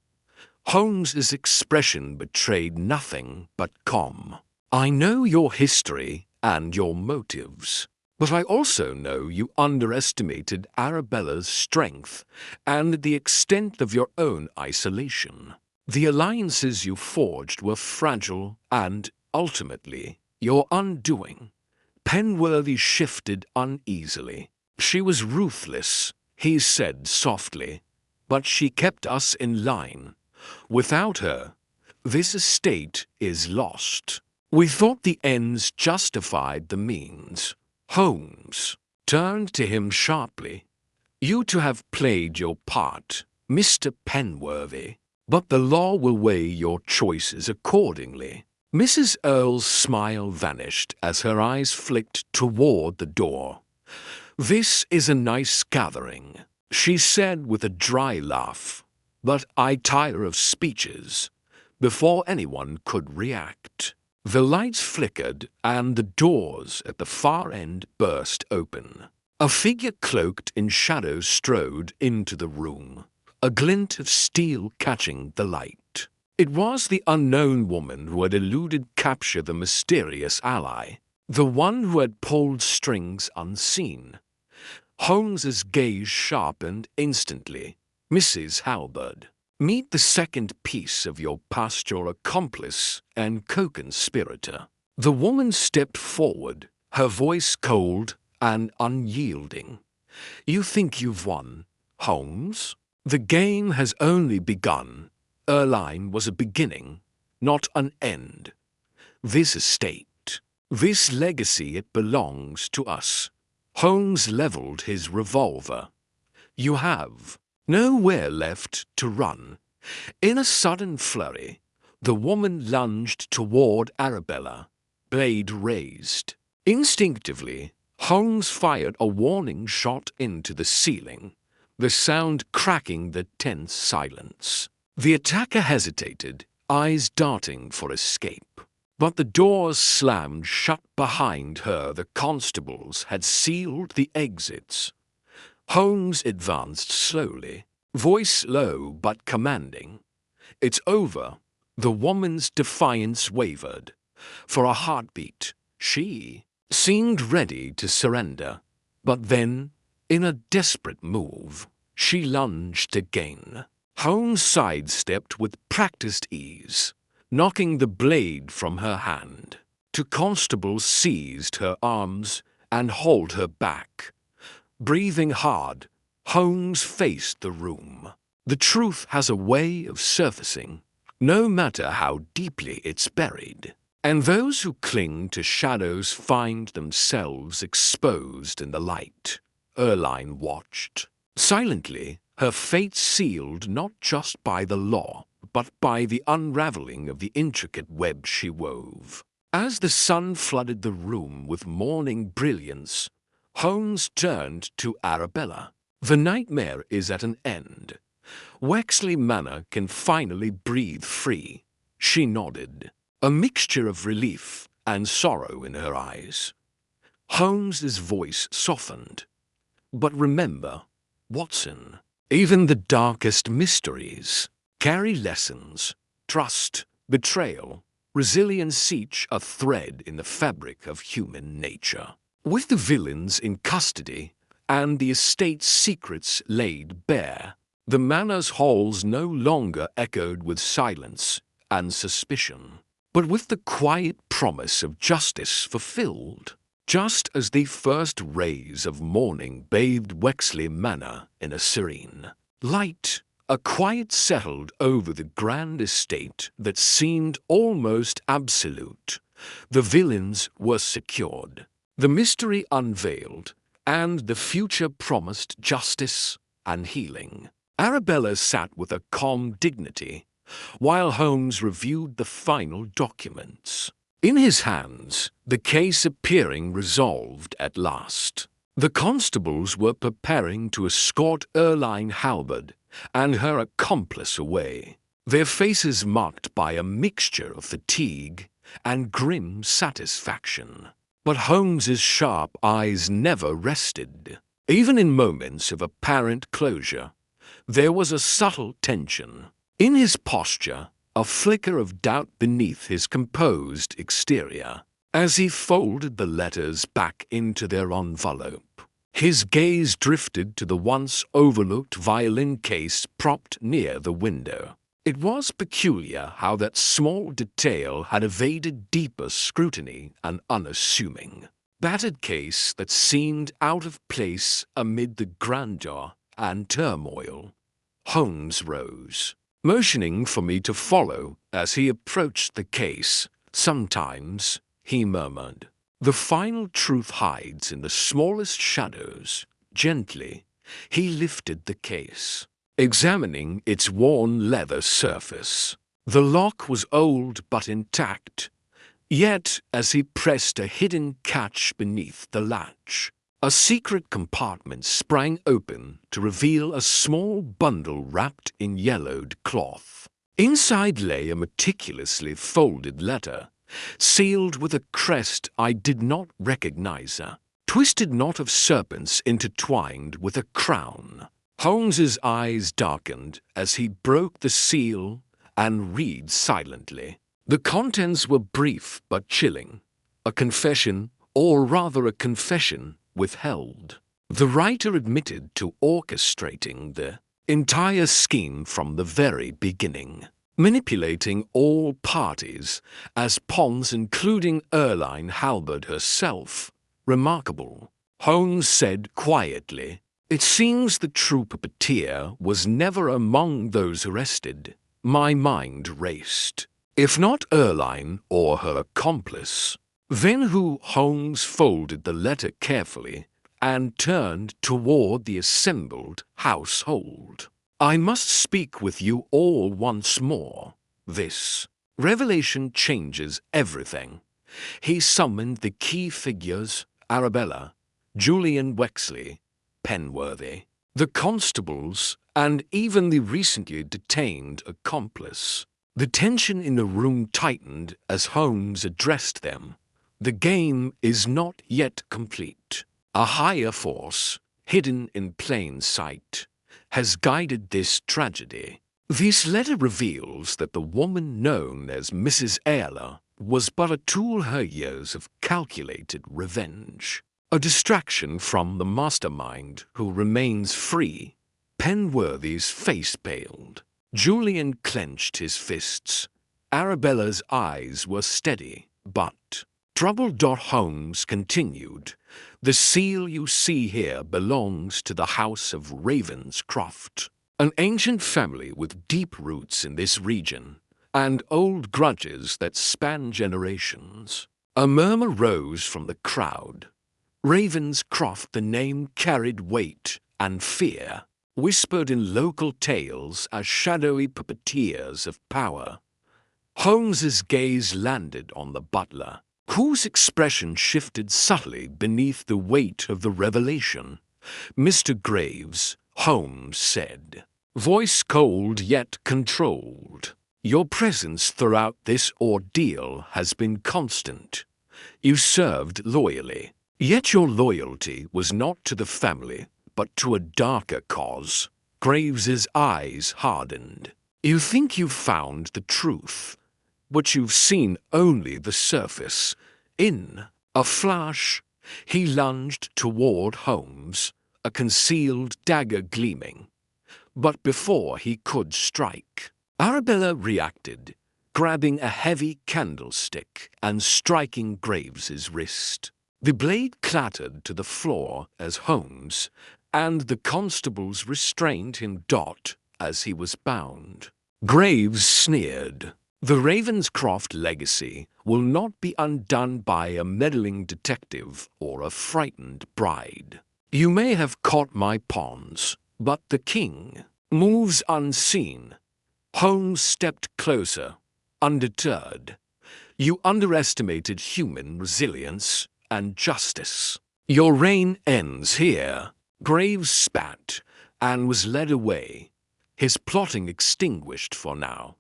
Holmes's expression betrayed nothing but calm. I know your history and your motives, but I also know you underestimated Arabella's strength and the extent of your own isolation. The alliances you forged were fragile and, ultimately, your undoing. Penworthy shifted uneasily. She was ruthless, he said softly, but she kept us in line. Without her, this estate is lost. We thought the ends justified the means. Holmes turned to him sharply. You two have played your part, Mr. Penworthy, but the law will weigh your choices accordingly. Mrs. Earle's smile vanished as her eyes flicked toward the door. "This is a nice gathering," she said with a dry laugh, "but I tire of speeches," before anyone could react. The lights flickered and the doors at the far end burst open. A figure cloaked in shadow strode into the room, a glint of steel catching the light. It was the unknown woman who had eluded capture, the mysterious ally, the one who had pulled strings unseen. Holmes's gaze sharpened instantly. "Mrs. Halberd, meet the second piece of your past, your accomplice and co-conspirator." The woman stepped forward, her voice cold and unyielding. "You think you've won, Holmes? The game has only begun. Erline was a beginning, not an end. This estate, this legacy, it belongs to us." Holmes leveled his revolver. "You have nowhere left to run." In a sudden flurry, the woman lunged toward Arabella, blade raised. Instinctively, Holmes fired a warning shot into the ceiling, the sound cracking the tense silence. The attacker hesitated, eyes darting for escape. But the doors slammed shut behind her. The constables had sealed the exits. Holmes advanced slowly, voice low but commanding. "It's over." The woman's defiance wavered. For a heartbeat, she seemed ready to surrender. But then, in a desperate move, she lunged again. Holmes sidestepped with practiced ease, knocking the blade from her hand. Two constables seized her arms and hauled her back. Breathing hard, Holmes faced the room. The truth has a way of surfacing, no matter how deeply it's buried. And those who cling to shadows find themselves exposed in the light. Erline watched. Silently, her fate sealed not just by the law, but by the unraveling of the intricate web she wove. As the sun flooded the room with morning brilliance, Holmes turned to Arabella. "The nightmare is at an end. Wexley Manor can finally breathe free." She nodded, a mixture of relief and sorrow in her eyes. Holmes's voice softened. "But remember, Watson, even the darkest mysteries carry lessons. Trust, betrayal, resilience, each a thread in the fabric of human nature." With the villains in custody and the estate's secrets laid bare, the manor's halls no longer echoed with silence and suspicion, but with the quiet promise of justice fulfilled. Just as the first rays of morning bathed Wexley Manor in a serene light, a quiet settled over the grand estate that seemed almost absolute. The villains were secured, the mystery unveiled, and the future promised justice and healing. Arabella sat with a calm dignity, while Holmes reviewed the final documents. In his hands, the case appearing resolved at last. The constables were preparing to escort Erline Halberd and her accomplice away, their faces marked by a mixture of fatigue and grim satisfaction. But Holmes's sharp eyes never rested. Even in moments of apparent closure, there was a subtle tension. In his posture, a flicker of doubt beneath his composed exterior. As he folded the letters back into their envelope, his gaze drifted to the once overlooked violin case propped near the window. It was peculiar how that small detail had evaded deeper scrutiny, an unassuming, battered case that seemed out of place amid the grandeur and turmoil. Holmes rose, motioning for me to follow as he approached the case. "Sometimes," he murmured, "the final truth hides in the smallest shadows." Gently, he lifted the case, examining its worn leather surface. The lock was old but intact, yet as he pressed a hidden catch beneath the latch, A secret compartment sprang open to reveal a small bundle wrapped in yellowed cloth. Inside lay a meticulously folded letter, sealed with a crest I did not recognize, a twisted knot of serpents intertwined with a crown. Holmes's eyes darkened as he broke the seal and read silently. The contents were brief but chilling. A confession, or rather a confession, withheld. The writer admitted to orchestrating the entire scheme from the very beginning, manipulating all parties as pawns, including Erline Halberd herself. Remarkable, Holmes said quietly. It seems the true puppeteer was never among those arrested. My mind raced. If not Erline or her accomplice, then who? Holmes folded the letter carefully and turned toward the assembled household. I must speak with you all once more. This revelation changes everything. He summoned the key figures, Arabella, Julian Wexley, Penworthy, the constables, and even the recently detained accomplice. The tension in the room tightened as Holmes addressed them. The game is not yet complete. A higher force, hidden in plain sight, has guided this tragedy. This letter reveals that the woman known as Mrs. Ayler was but a tool her years of calculated revenge. A distraction from the mastermind who remains free. Penworthy's face paled. Julian clenched his fists. Arabella's eyes were steady, but troubled. Holmes continued. The seal you see here belongs to the House of Ravenscroft, an ancient family with deep roots in this region, and old grudges that span generations. A murmur rose from the crowd. Ravenscroft, the name carried weight and fear, whispered in local tales as shadowy puppeteers of power. Holmes's gaze landed on the butler, whose expression shifted subtly beneath the weight of the revelation. Mr. Graves, Holmes said, voice cold yet controlled. Your presence throughout this ordeal has been constant. You served loyally. Yet your loyalty was not to the family, but to a darker cause. Graves's eyes hardened. You think you've found the truth, but you've seen only the surface. In a flash, he lunged toward Holmes, a concealed dagger gleaming. But before he could strike, Arabella reacted, grabbing a heavy candlestick and striking Graves's wrist. The blade clattered to the floor as Holmes and the constables restrained him. As he was bound. Graves sneered. The Ravenscroft legacy will not be undone by a meddling detective or a frightened bride. You may have caught my pawns, but the king moves unseen. Holmes stepped closer, undeterred. You underestimated human resilience and justice. Your reign ends here. Graves spat and was led away, his plotting extinguished for now.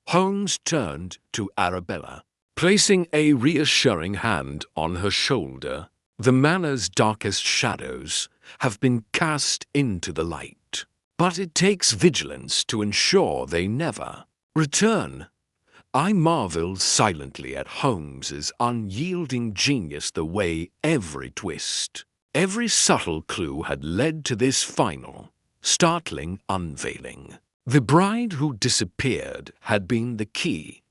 Holmes turned to Arabella, placing a reassuring hand on her shoulder. The manor's darkest shadows have been cast into the light, but it takes vigilance to ensure they never return. I marveled silently at Holmes's unyielding genius, the way every twist, every subtle clue had led to this final, startling unveiling. The bride who disappeared had been the key,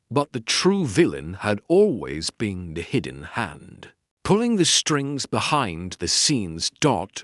but the true villain had always been the hidden hand, pulling the strings behind the scenes.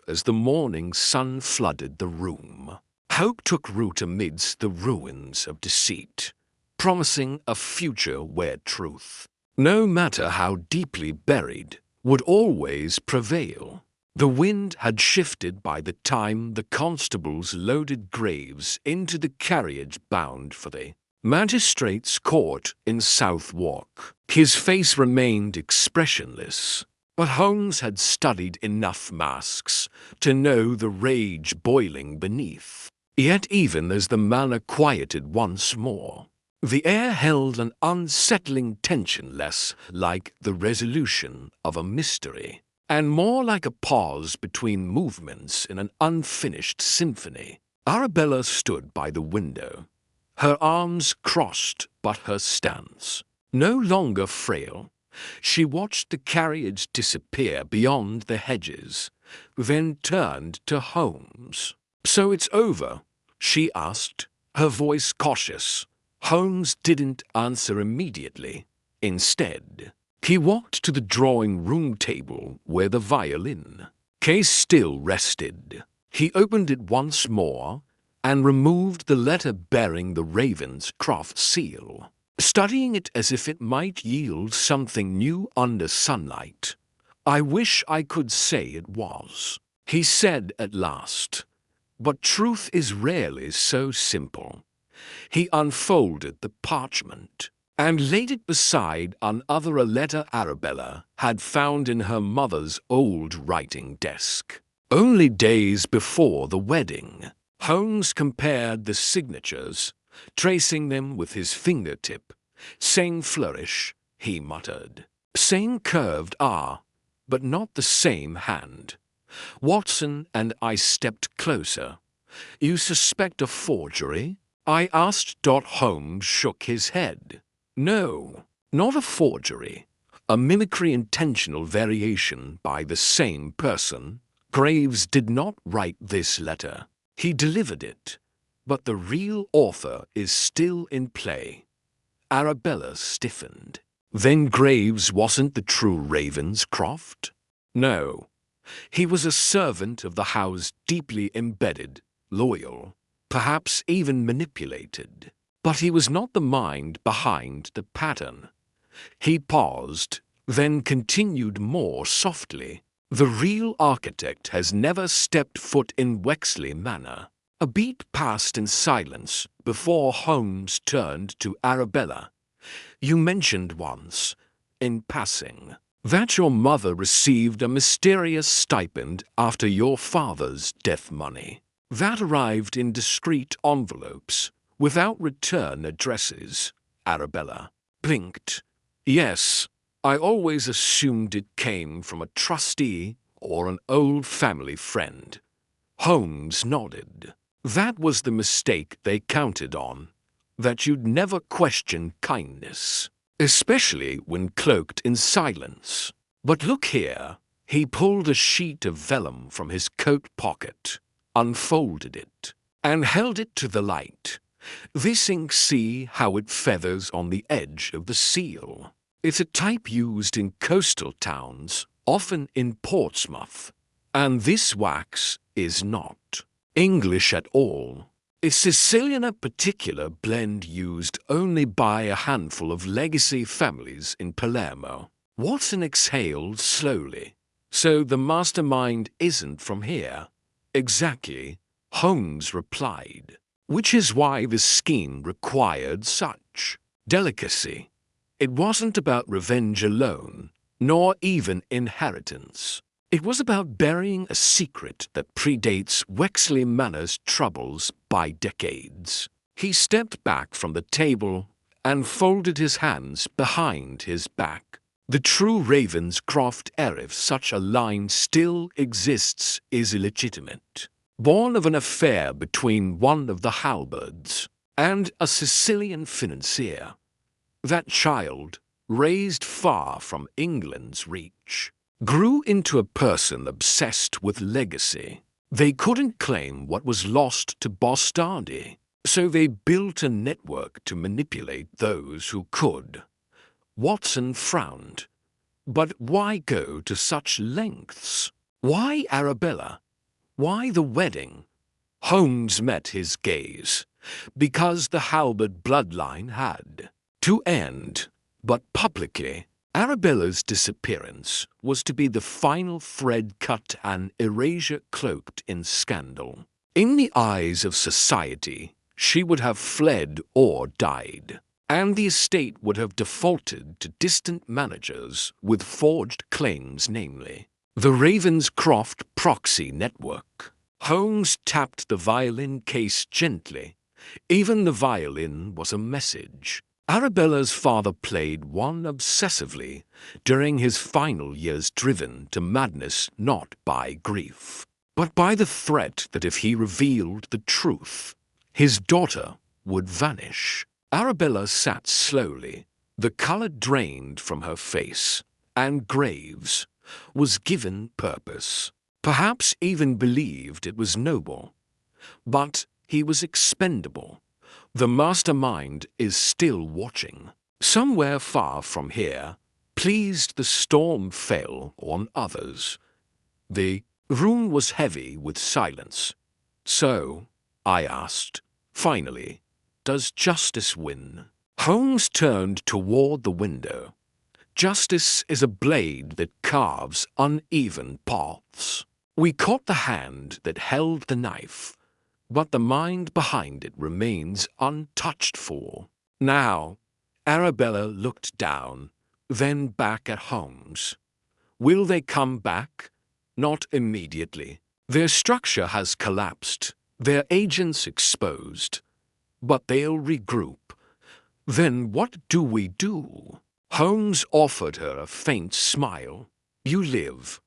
As the morning sun flooded the room, hope took root amidst the ruins of deceit, promising a future where truth, no matter how deeply buried, would always prevail. The wind had shifted by the time the constables loaded Graves into the carriage bound for the magistrate's court in Southwark. His face remained expressionless, But Holmes had studied enough masks to know the rage boiling beneath. Yet even as the manner quieted once more, the air held an unsettling tension, less like the resolution of a mystery, and more like a pause between movements in an unfinished symphony. Arabella stood by the window, her arms crossed but her stance no longer frail. She watched the carriage disappear beyond the hedges, then turned to Holmes. "So it's over?" she asked, her voice cautious. Holmes didn't answer immediately. Instead, he walked to the drawing-room table where the violin case still rested. He opened it once more and removed the letter bearing the Ravenscroft seal, studying it as if it might yield something new under sunlight. "I wish I could say it was," he said at last, "but truth is rarely so simple." He unfolded the parchment and laid it beside another letter Arabella had found in her mother's old writing desk. Only days before the wedding, Holmes compared the signatures, tracing them with his fingertip. "Same flourish," he muttered. "Same curved R, but not the same hand." Watson and I stepped closer. "You suspect a forgery?" I asked. Holmes shook his head. "No, not a forgery. A mimicry, intentional variation by the same person. Graves did not write this letter. He delivered it, but the real author is still in play." Arabella stiffened. "Then Graves wasn't the true Ravenscroft?" "No. He was a servant of the house, deeply embedded, loyal, perhaps even manipulated. But he was not the mind behind the pattern." He paused, then continued more softly. "The real architect has never stepped foot in Wexley Manor." A beat passed in silence before Holmes turned to Arabella. "You mentioned once, in passing, that your mother received a mysterious stipend after your father's death money. That arrived in discreet envelopes, without return addresses." Arabella blinked. "Yes. I always assumed it came from a trustee or an old family friend." Holmes nodded. "That was the mistake they counted on, that you'd never question kindness, especially when cloaked in silence. But look here." He pulled a sheet of vellum from his coat pocket, unfolded it, and held it to the light. "This ink, see how it feathers on the edge of the seal. It's a type used in coastal towns, often in Portsmouth. And this wax is not English at all. It's Sicilian, a particular blend used only by a handful of legacy families in Palermo." Watson exhaled slowly. "So the mastermind isn't from here?" "Exactly," Holmes replied. "Which is why the scheme required such delicacy. It wasn't about revenge alone, nor even inheritance. It was about burying a secret that predates Wexley Manor's troubles by decades." He stepped back from the table and folded his hands behind his back. "The true Ravenscroft heir, if such a line still exists, is illegitimate. Born of an affair between one of the Halberds and a Sicilian financier. That child, raised far from England's reach, grew into a person obsessed with legacy. They couldn't claim what was lost to bastardy, so they built a network to manipulate those who could." Watson frowned. "But why go to such lengths? Why Arabella? Why the wedding?" Holmes met his gaze. "Because the Halberd bloodline had to end, but publicly. Arabella's disappearance was to be the final thread cut, an erasure cloaked in scandal. In the eyes of society, she would have fled or died. and the estate would have defaulted to distant managers with forged claims, namely the Ravenscroft proxy network. Holmes tapped the violin case gently. Even the violin was a message. Arabella's father played one obsessively during his final years, driven to madness not by grief, but by the threat that if he revealed the truth, his daughter would vanish. Arabella sat slowly, the color drained from her face, and Graves was given purpose. Perhaps even believed it was noble, but he was expendable. The mastermind is still watching. Somewhere far from here, pleased the storm fell on others. The room was heavy with silence. So, I asked, finally, does justice win? Holmes turned toward the window. Justice is a blade that carves uneven paths. We caught the hand that held the knife, but the mind behind it remains untouched for. Now, Arabella looked down, then back at Holmes. Will they come back? Not immediately. Their structure has collapsed, their agents exposed, but they'll regroup. Then what do we do? Holmes offered her a faint smile. You live.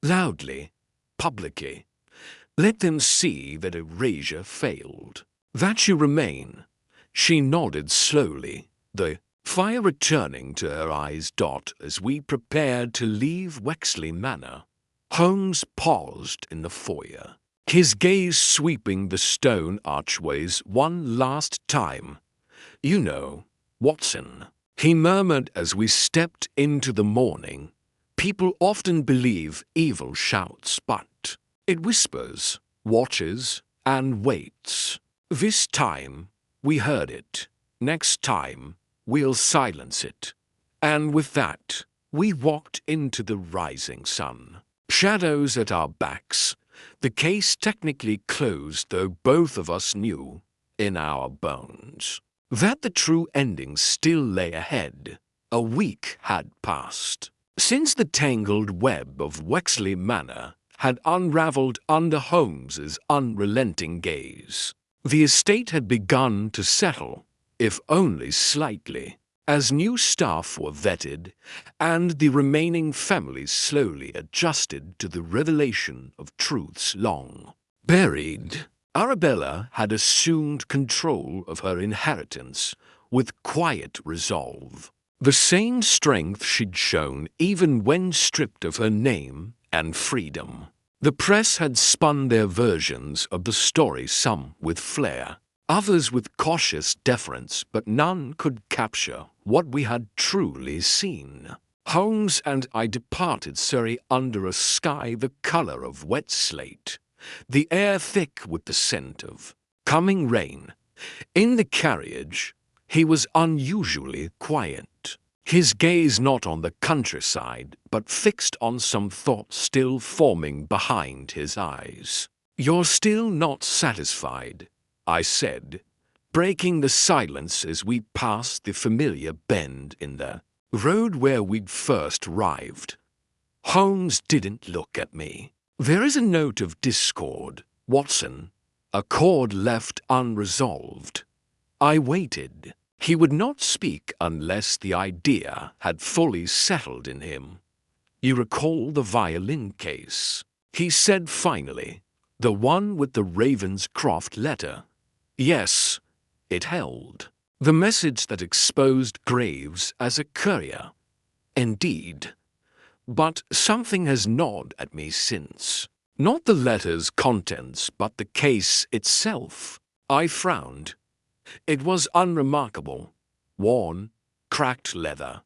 Loudly, publicly. Let them see that erasure failed, that you remain. She nodded slowly, the fire returning to her eyes as we prepared to leave Wexley Manor. Holmes paused in the foyer, his gaze sweeping the stone archways one last time. You know, Watson, he murmured as we stepped into the morning. People often believe evil shouts, but it whispers, watches, and waits. This time, we heard it. Next time, we'll silence it. And with that, we walked into the rising sun. Shadows at our backs, the case technically closed, though both of us knew, in our bones, that the true ending still lay ahead. A week had passed since the tangled web of Wexley Manor had unraveled under Holmes's unrelenting gaze. The estate had begun to settle, if only slightly, as new staff were vetted and the remaining families slowly adjusted to the revelation of truths long buried. Arabella had assumed control of her inheritance with quiet resolve, the same strength she'd shown even when stripped of her name and freedom. The press had spun their versions of the story, some with flair, others with cautious deference, but none could capture what we had truly seen. Holmes and I departed Surrey under a sky the color of wet slate, the air thick with the scent of coming rain. In the carriage, he was unusually quiet, his gaze not on the countryside, but fixed on some thought still forming behind his eyes. You're still not satisfied, I said, breaking the silence as we passed the familiar bend in the road where we'd first arrived. Holmes didn't look at me. There is a note of discord, Watson, a chord left unresolved. I waited. He would not speak unless the idea had fully settled in him. You recall the violin case, he said finally, the one with the Ravenscroft letter. Yes, it held the message that exposed Graves as a courier. Indeed. But something has gnawed at me since. Not the letter's contents, but the case itself. I frowned. It was unremarkable. Worn, cracked leather.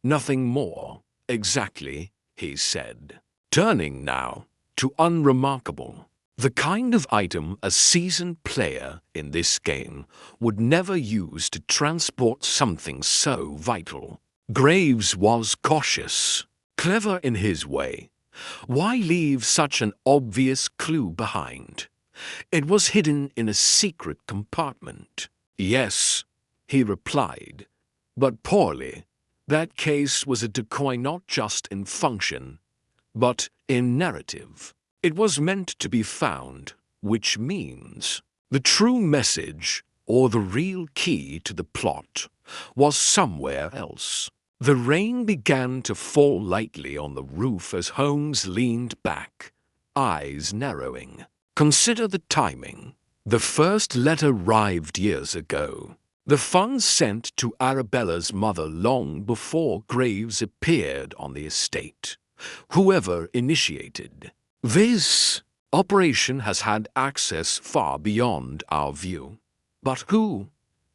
Nothing more, exactly, he said. Turning now to unremarkable. The kind of item a seasoned player in this game would never use to transport something so vital. Graves was cautious, clever in his way. Why leave such an obvious clue behind? It was hidden in a secret compartment. Yes, he replied, but poorly. That case was a decoy not just in function, but in narrative. It was meant to be found, which means the true message, or the real key to the plot, was somewhere else. The rain began to fall lightly on the roof as Holmes leaned back, eyes narrowing. Consider the timing. The first letter arrived years ago. The funds sent to Arabella's mother long before Graves appeared on the estate. Whoever initiated this operation has had access far beyond our view. But who?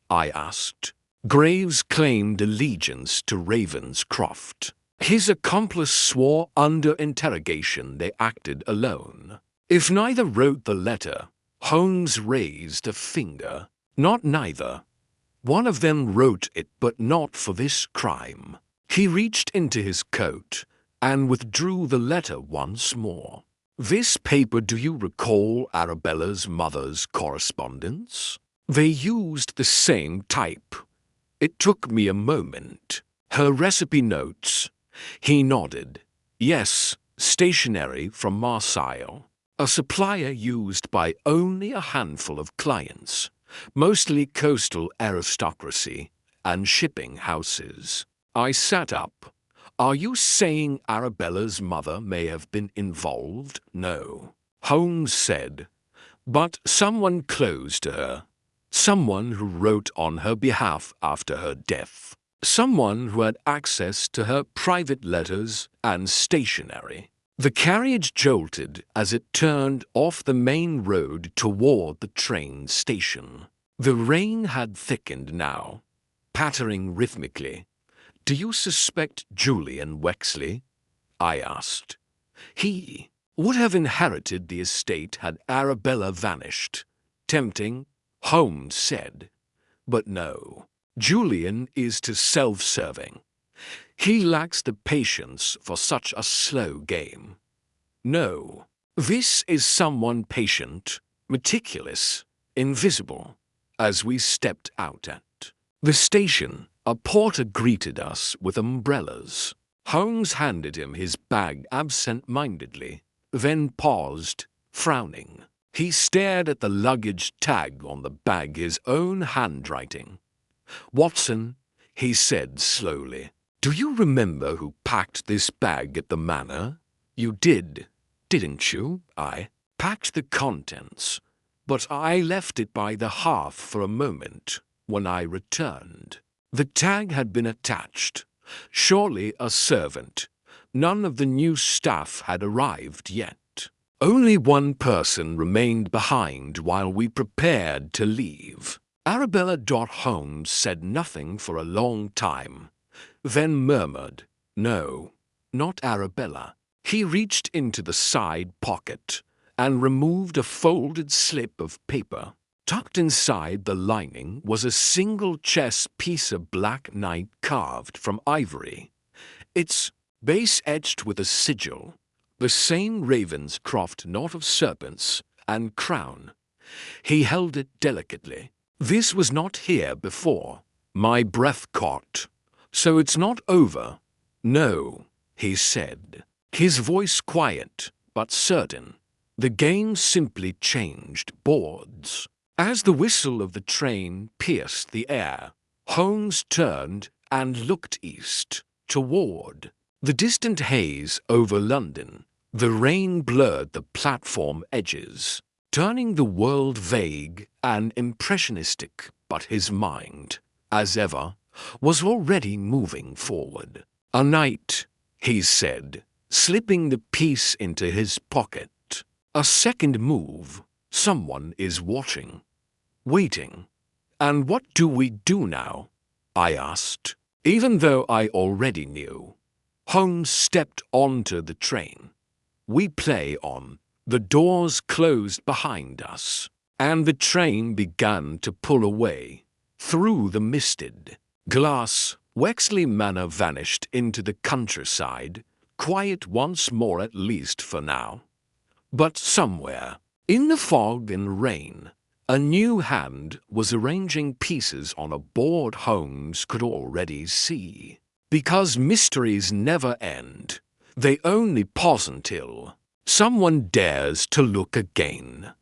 I asked. Graves claimed allegiance to Ravenscroft. His accomplice swore under interrogation they acted alone. If neither wrote the letter, Holmes raised a finger. Not neither. One of them wrote it, but not for this crime. He reached into his coat and withdrew the letter once more. This paper, do you recall Arabella's mother's correspondence? They used the same type. It took me a moment. Her recipe notes. He nodded. Yes, stationery from Marseille. A supplier used by only a handful of clients, mostly coastal aristocracy and shipping houses. I sat up. Are you saying Arabella's mother may have been involved? No, Holmes said. But someone close to her. Someone who wrote on her behalf after her death. Someone who had access to her private letters and stationery. The carriage jolted as it turned off the main road toward the train station. The rain had thickened now, pattering rhythmically. Do you suspect Julian Wexley? I asked. He would have inherited the estate had Arabella vanished. Tempting, Holmes said. But no, Julian is too self-serving. He lacks the patience for such a slow game. No, this is someone patient, meticulous, invisible. As we stepped out at the station, a porter greeted us with umbrellas. Holmes handed him his bag absent-mindedly, then paused, frowning. He stared at the luggage tag on the bag, his own handwriting. Watson, he said slowly, do you remember who packed this bag at the manor? You did, didn't you? I packed the contents, but I left it by the hearth for a moment when I returned. The tag had been attached. Surely a servant. None of the new staff had arrived yet. Only one person remained behind while we prepared to leave. Arabella. Holmes said nothing for a long time, then murmured, No, not Arabella. He reached into the side pocket and removed a folded slip of paper. Tucked inside the lining was a single chess piece of black knight carved from ivory, its base etched with a sigil, the same Ravenscroft knot of serpents and crown. He held it delicately. This was not here before. My breath caught. So it's not over? No, he said, his voice quiet but certain. The game simply changed boards. As the whistle of the train pierced the air, Holmes turned and looked east, toward the distant haze over London. The rain blurred the platform edges, turning the world vague and impressionistic, but his mind, as ever, was already moving forward. A night, he said, slipping the piece into his pocket. A second move. Someone is watching. Waiting. And what do we do now? I asked, even though I already knew. Holmes stepped onto the train. We play on. The doors closed behind us, and the train began to pull away. Through the misted glass, Wexley Manor vanished into the countryside, quiet once more at least for now. But somewhere, in the fog and rain, A new hand was arranging pieces on a board Holmes could already see. Because mysteries never end, they only pause until someone dares to look again.